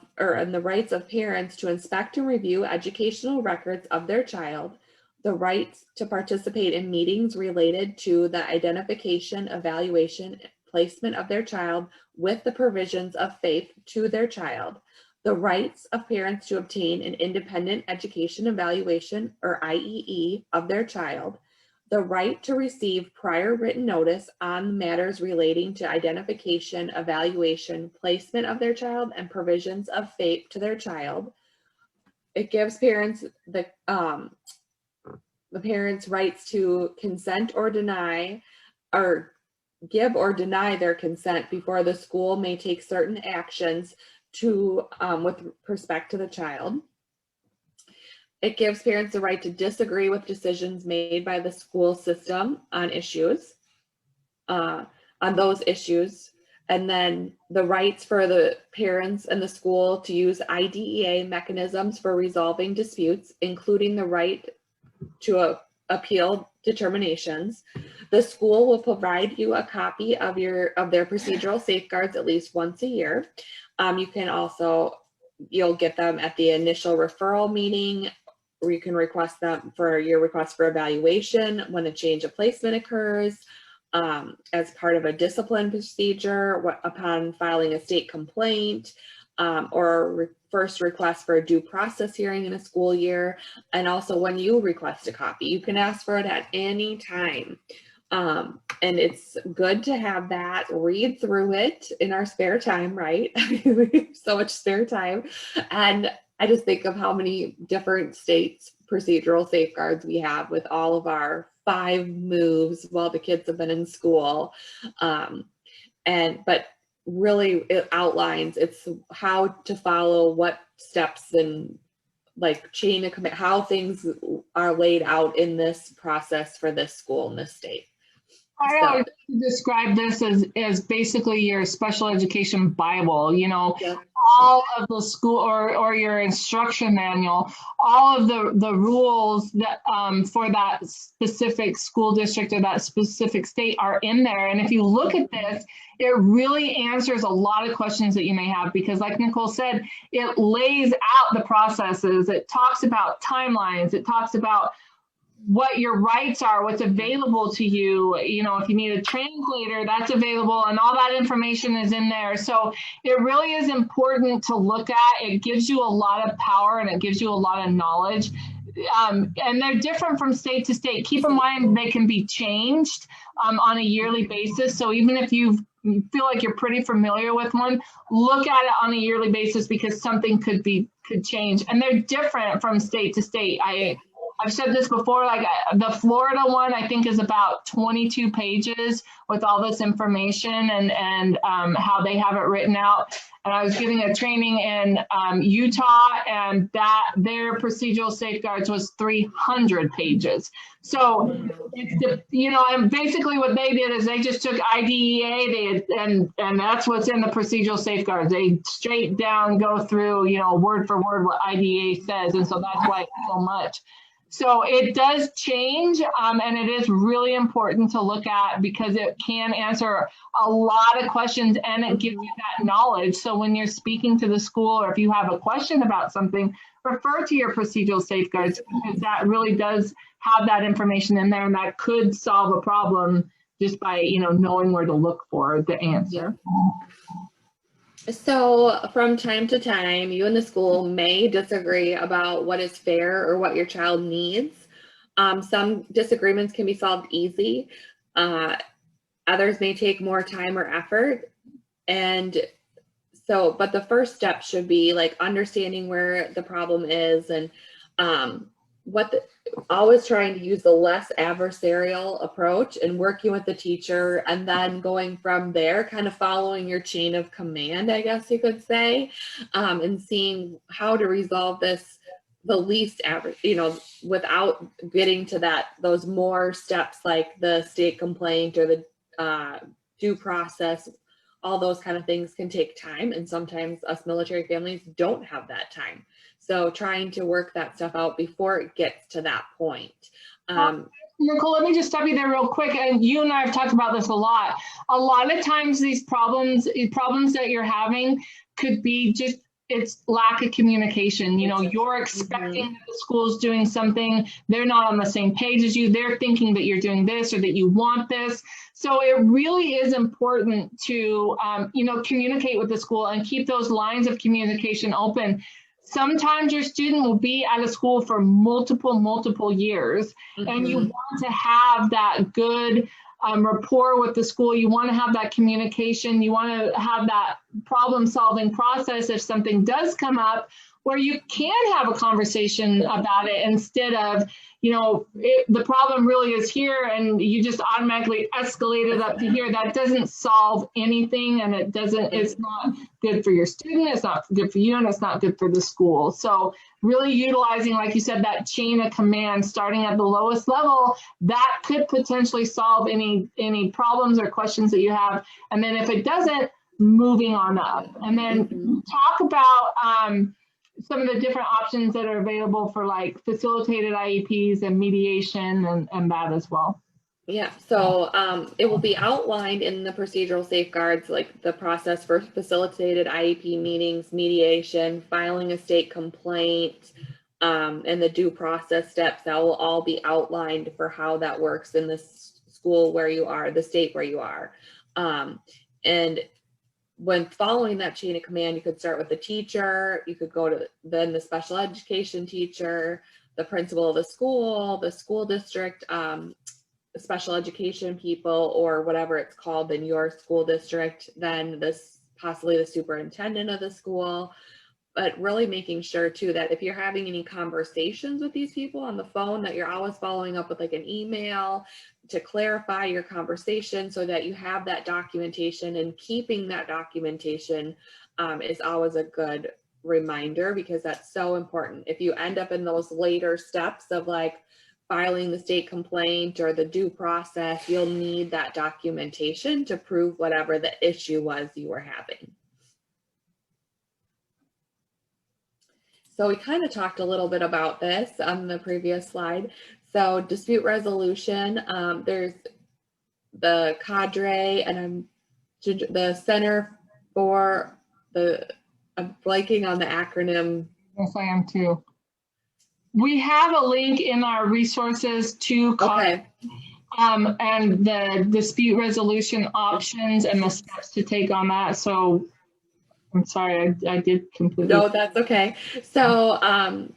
parents to inspect and review educational records of their child, the rights to participate in meetings related to the identification, evaluation, placement of their child with the provisions of FAPE to their child, the rights of parents to obtain an independent education evaluation or IEE of their child, the right to receive prior written notice on matters relating to identification, evaluation, placement of their child, and provisions of FAPE to their child. It gives parents the parents' rights to consent or deny, or give or deny their consent before the school may take certain actions to with respect to the child. It gives parents the right to disagree with decisions made by the school system on issues, on those issues, and then the rights for the parents and the school to use I.D.E.A. mechanisms for resolving disputes, including the right to appeal determinations. The school will provide you a copy of their procedural safeguards at least once a year. You can also, you'll get them at the initial referral meeting, or you can request them for your request for evaluation when a change of placement occurs, as part of a discipline procedure upon filing a state complaint, or first request for a due process hearing in a school year, and also when you request a copy. You can ask for it at any time. And it's good to have that, read through it in our spare time, right? We have so much spare time. And I just think of how many different states procedural safeguards we have with all of our 5 moves while the kids have been in school. But really it outlines, it's how to follow, what steps and like chain of command, how things are laid out in this process for this school in this state. I always describe this as basically your special education Bible. You know, yeah. all of the school or your instruction manual, all of the rules that for that specific school district or that specific state are in there. And if you look at this, it really answers a lot of questions that you may have, because like Nicole said, it lays out the processes. It talks about timelines. It talks about what your rights are, what's available to you. You know, if you need a translator, that's available, and all that information is in there. So it really is important to look at. It gives you a lot of power and it gives you a lot of knowledge. And they're different from state to state. Keep in mind they can be changed on a yearly basis. So even if you feel like you're pretty familiar with one, look at it on a yearly basis, because something could change. And they're different from state to state. I've said this before, like the Florida one, I think is about 22 pages with all this information and how they have it written out. And I was giving a training in Utah, and their procedural safeguards was 300 pages. So, and basically what they did is they just took I.D.E.A, and that's what's in the procedural safeguards. They straight down go through, word for word what I.D.E.A says. And so that's why it's so much. So it does change, and it is really important to look at, because it can answer a lot of questions and it gives you that knowledge. So when you're speaking to the school, or if you have a question about something, refer to your procedural safeguards, because that really does have that information in there, and that could solve a problem just by, knowing where to look for the answer. So from time to time, you and the school may disagree about what is fair or what your child needs. Some disagreements can be solved easy. Others may take more time or effort. And so, but the first step should be like understanding where the problem is, and always trying to use the less adversarial approach and working with the teacher, and then going from there, kind of following your chain of command, I guess you could say, and seeing how to resolve this the least average, without getting to those more steps like the state complaint or the due process. All those kind of things can take time, and sometimes us military families don't have that time. So trying to work that stuff out before it gets to that point. Nicole, let me just stop you there real quick. And you and I have talked about this a lot. A lot of times these problems that you're having could be just, it's lack of communication. You're expecting that the school's doing something. They're not on the same page as you. They're thinking that you're doing this or that you want this. So it really is important to, communicate with the school and keep those lines of communication open. Sometimes your student will be at a school for multiple years, and you want to have that good rapport with the school. You want to have that communication. You want to have that problem-solving process if something does come up, where you can have a conversation about it, instead of, the problem really is here and you just automatically escalate it up to here. That doesn't solve anything, and it's not good for your student, it's not good for you, and it's not good for the school. So really utilizing, like you said, that chain of command, starting at the lowest level, that could potentially solve any problems or questions that you have. And then if it doesn't, moving on up. And then talk about some of the different options that are available for like facilitated IEPs and mediation and that as well. Yeah, so it will be outlined in the procedural safeguards, like the process for facilitated IEP meetings, mediation, filing a state complaint, and the due process steps. That will all be outlined for how that works in the school where you are, the state where you are. And when following that chain of command, you could start with the teacher, you could go to then the special education teacher, the principal of the school district, special education people, or whatever it's called in your school district, then possibly the superintendent of the school. But really making sure too that if you're having any conversations with these people on the phone, that you're always following up with like an email to clarify your conversation, so that you have that documentation, and keeping that documentation is always a good reminder, because that's so important. If you end up in those later steps of like filing the state complaint or the due process, you'll need that documentation to prove whatever the issue was you were having. So we kind of talked a little bit about this on the previous slide. So dispute resolution, there's the cadre and the Center for the, I'm blanking on the acronym. Yes, I am too. We have a link in our resources to Okay. and the dispute resolution options and the steps to take on that. So I'm sorry, I did completely. No, that's okay. So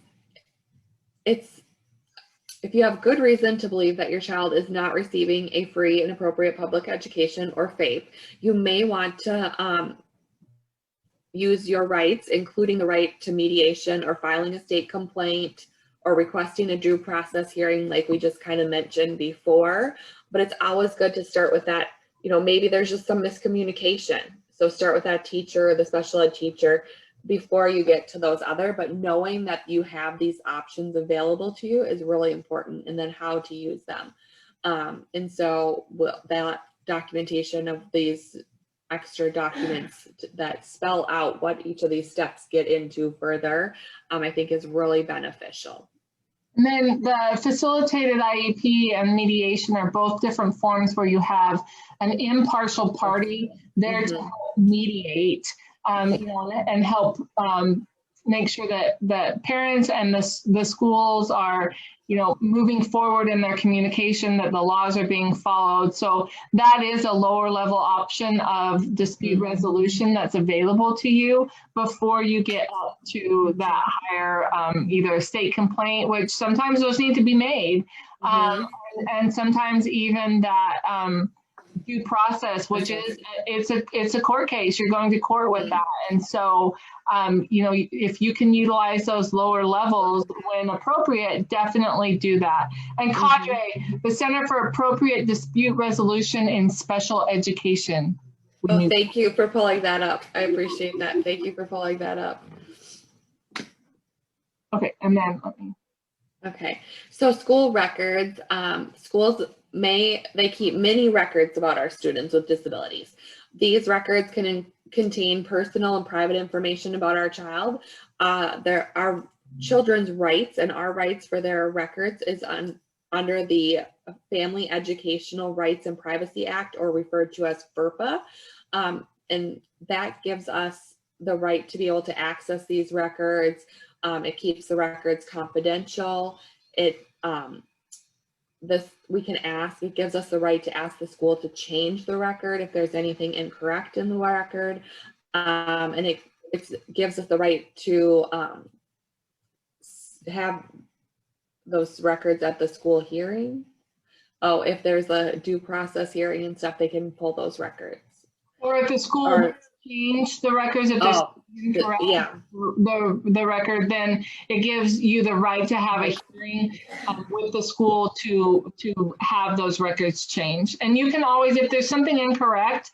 it's, if you have good reason to believe that your child is not receiving a free and appropriate public education or FAPE, you may want to use your rights, including the right to mediation or filing a state complaint or requesting a due process hearing like we just kind of mentioned before. But it's always good to start with that, you know, maybe there's just some miscommunication. So start with that teacher or the special ed teacher before you get to those other, but knowing that you have these options available to you is really important, and then how to use them. And so that documentation of these extra documents that spell out what each of these steps get into further, I think is really beneficial. And then the facilitated IEP and mediation are both different forms where you have an impartial party there to help mediate, you know, and help make sure that the parents and the schools are, you know, moving forward in their communication, that the laws are being followed. So that is a lower level option of dispute resolution that's available to you before you get up to that higher, either state complaint, which sometimes those need to be made, and sometimes even that due process, which is it's a court case. You're going to court with that, and so you know, if you can utilize those lower levels when appropriate, definitely do that. And cadre, the Center for Appropriate Dispute Resolution in Special Education. Oh, thank you for pulling that up. I appreciate that. Thank you for pulling that up. Okay, and then let me. Okay, so school records, schools they keep many records about our students with disabilities. These records can contain personal and private information about our child. There are children's rights, and our rights for their records is under the Family Educational Rights and Privacy Act, or referred to as FERPA. And that gives us the right to be able to access these records. It keeps the records confidential. It gives us the right to ask the school to change the record if there's anything incorrect in the record. And it gives us the right to have those records at the school hearing. Oh, if there's a due process hearing and stuff, they can pull those records. Or if the school change the records, if there's incorrect, the record, then it gives you the right to have a hearing with the school to have those records changed. And you can always, if there's something incorrect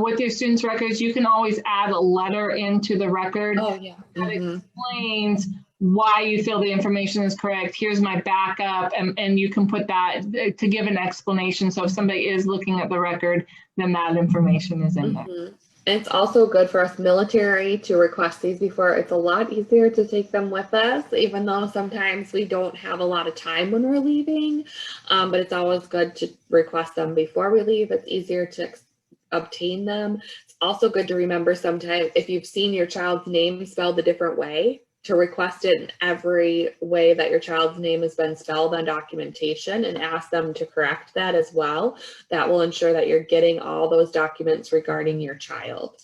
with your students' records, you can always add a letter into the record that explains why you feel the information is correct. Here's my backup, and you can put that to give an explanation. So if somebody is looking at the record, then that information is in there. And it's also good for us military to request these before. It's a lot easier to take them with us, even though sometimes we don't have a lot of time when we're leaving. But it's always good to request them before we leave. It's easier to obtain them. It's also good to remember sometimes if you've seen your child's name spelled a different way, to request it in every way that your child's name has been spelled on documentation, and ask them to correct that as well. That will ensure that you're getting all those documents regarding your child.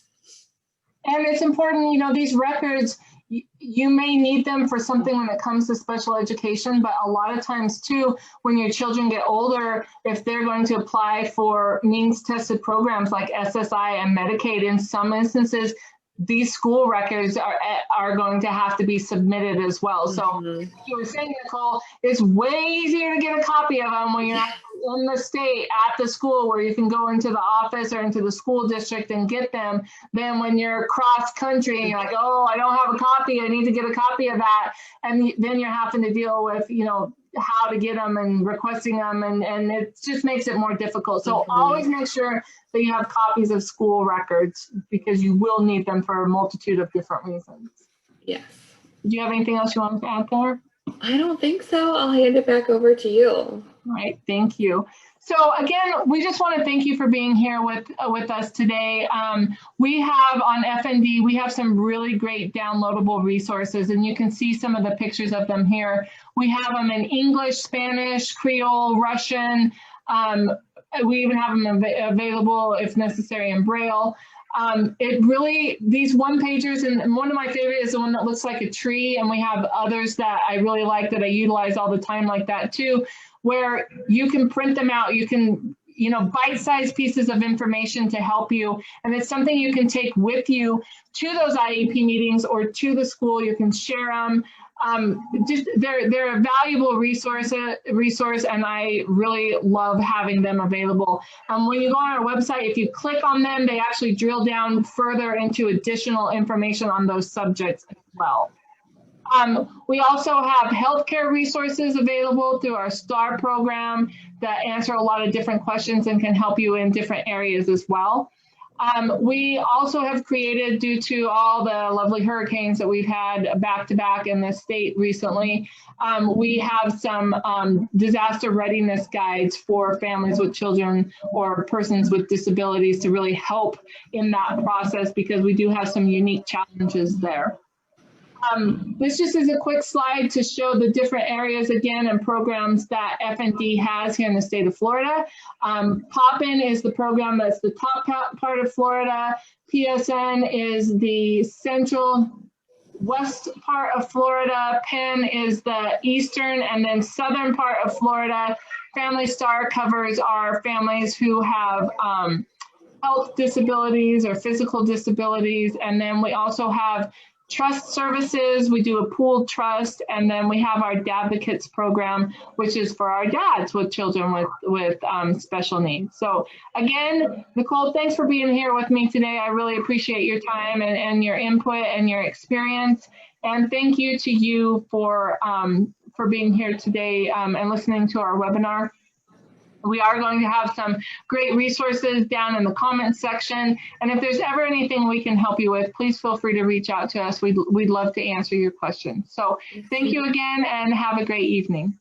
And it's important, you know, these records, you may need them for something when it comes to special education, but a lot of times too, when your children get older, if they're going to apply for means tested programs like SSI and Medicaid, in some instances, these school records are going to have to be submitted as well. So you were saying, Nicole, it's way easier to get a copy of them when you're in the state at the school where you can go into the office or into the school district and get them than when you're cross country and you're like, oh, I don't have a copy. I need to get a copy of that. And then you're having to deal with, you know, how to get them and requesting them, and it just makes it more difficult. So always make sure that you have copies of school records, because you will need them for a multitude of different reasons. Yes. Did you have anything else you wanted to add there? I don't think so. I'll hand it back over to you. All right, thank you. So again, we just want to thank you for being here with us today. We have on FND, we have some really great downloadable resources, and you can see some of the pictures of them here. We have them in English, Spanish, Creole, Russian. We even have them available if necessary in Braille. These one-pagers, and one of my favorite is the one that looks like a tree, and we have others that I really like that I utilize all the time like that too, where you can print them out. You can, bite-sized pieces of information to help you, and it's something you can take with you to those IEP meetings or to the school. You can share them. They're a valuable resource, and I really love having them available. When you go on our website, if you click on them, they actually drill down further into additional information on those subjects as well. We also have healthcare resources available through our STAR program that answer a lot of different questions and can help you in different areas as well. We also have created, due to all the lovely hurricanes that we've had back to back in the state recently, we have some disaster readiness guides for families with children or persons with disabilities to really help in that process, because we do have some unique challenges there. This just is a quick slide to show the different areas again and programs that FND has here in the state of Florida. Pop-In is the program that's the top part of Florida. PSN is the central west part of Florida. PEN is the eastern and then southern part of Florida. Family Star covers our families who have health disabilities or physical disabilities. And then we also have trust services. We do a pooled trust, and then we have our Dadvocates program, which is for our dads with children with special needs. So again, Nicole, thanks for being here with me today. I really appreciate your time and your input and your experience. And thank you to you for being here today and listening to our webinar. We are going to have some great resources down in the comments section. And if there's ever anything we can help you with, please feel free to reach out to us. We'd love to answer your questions. So thank you again and have a great evening.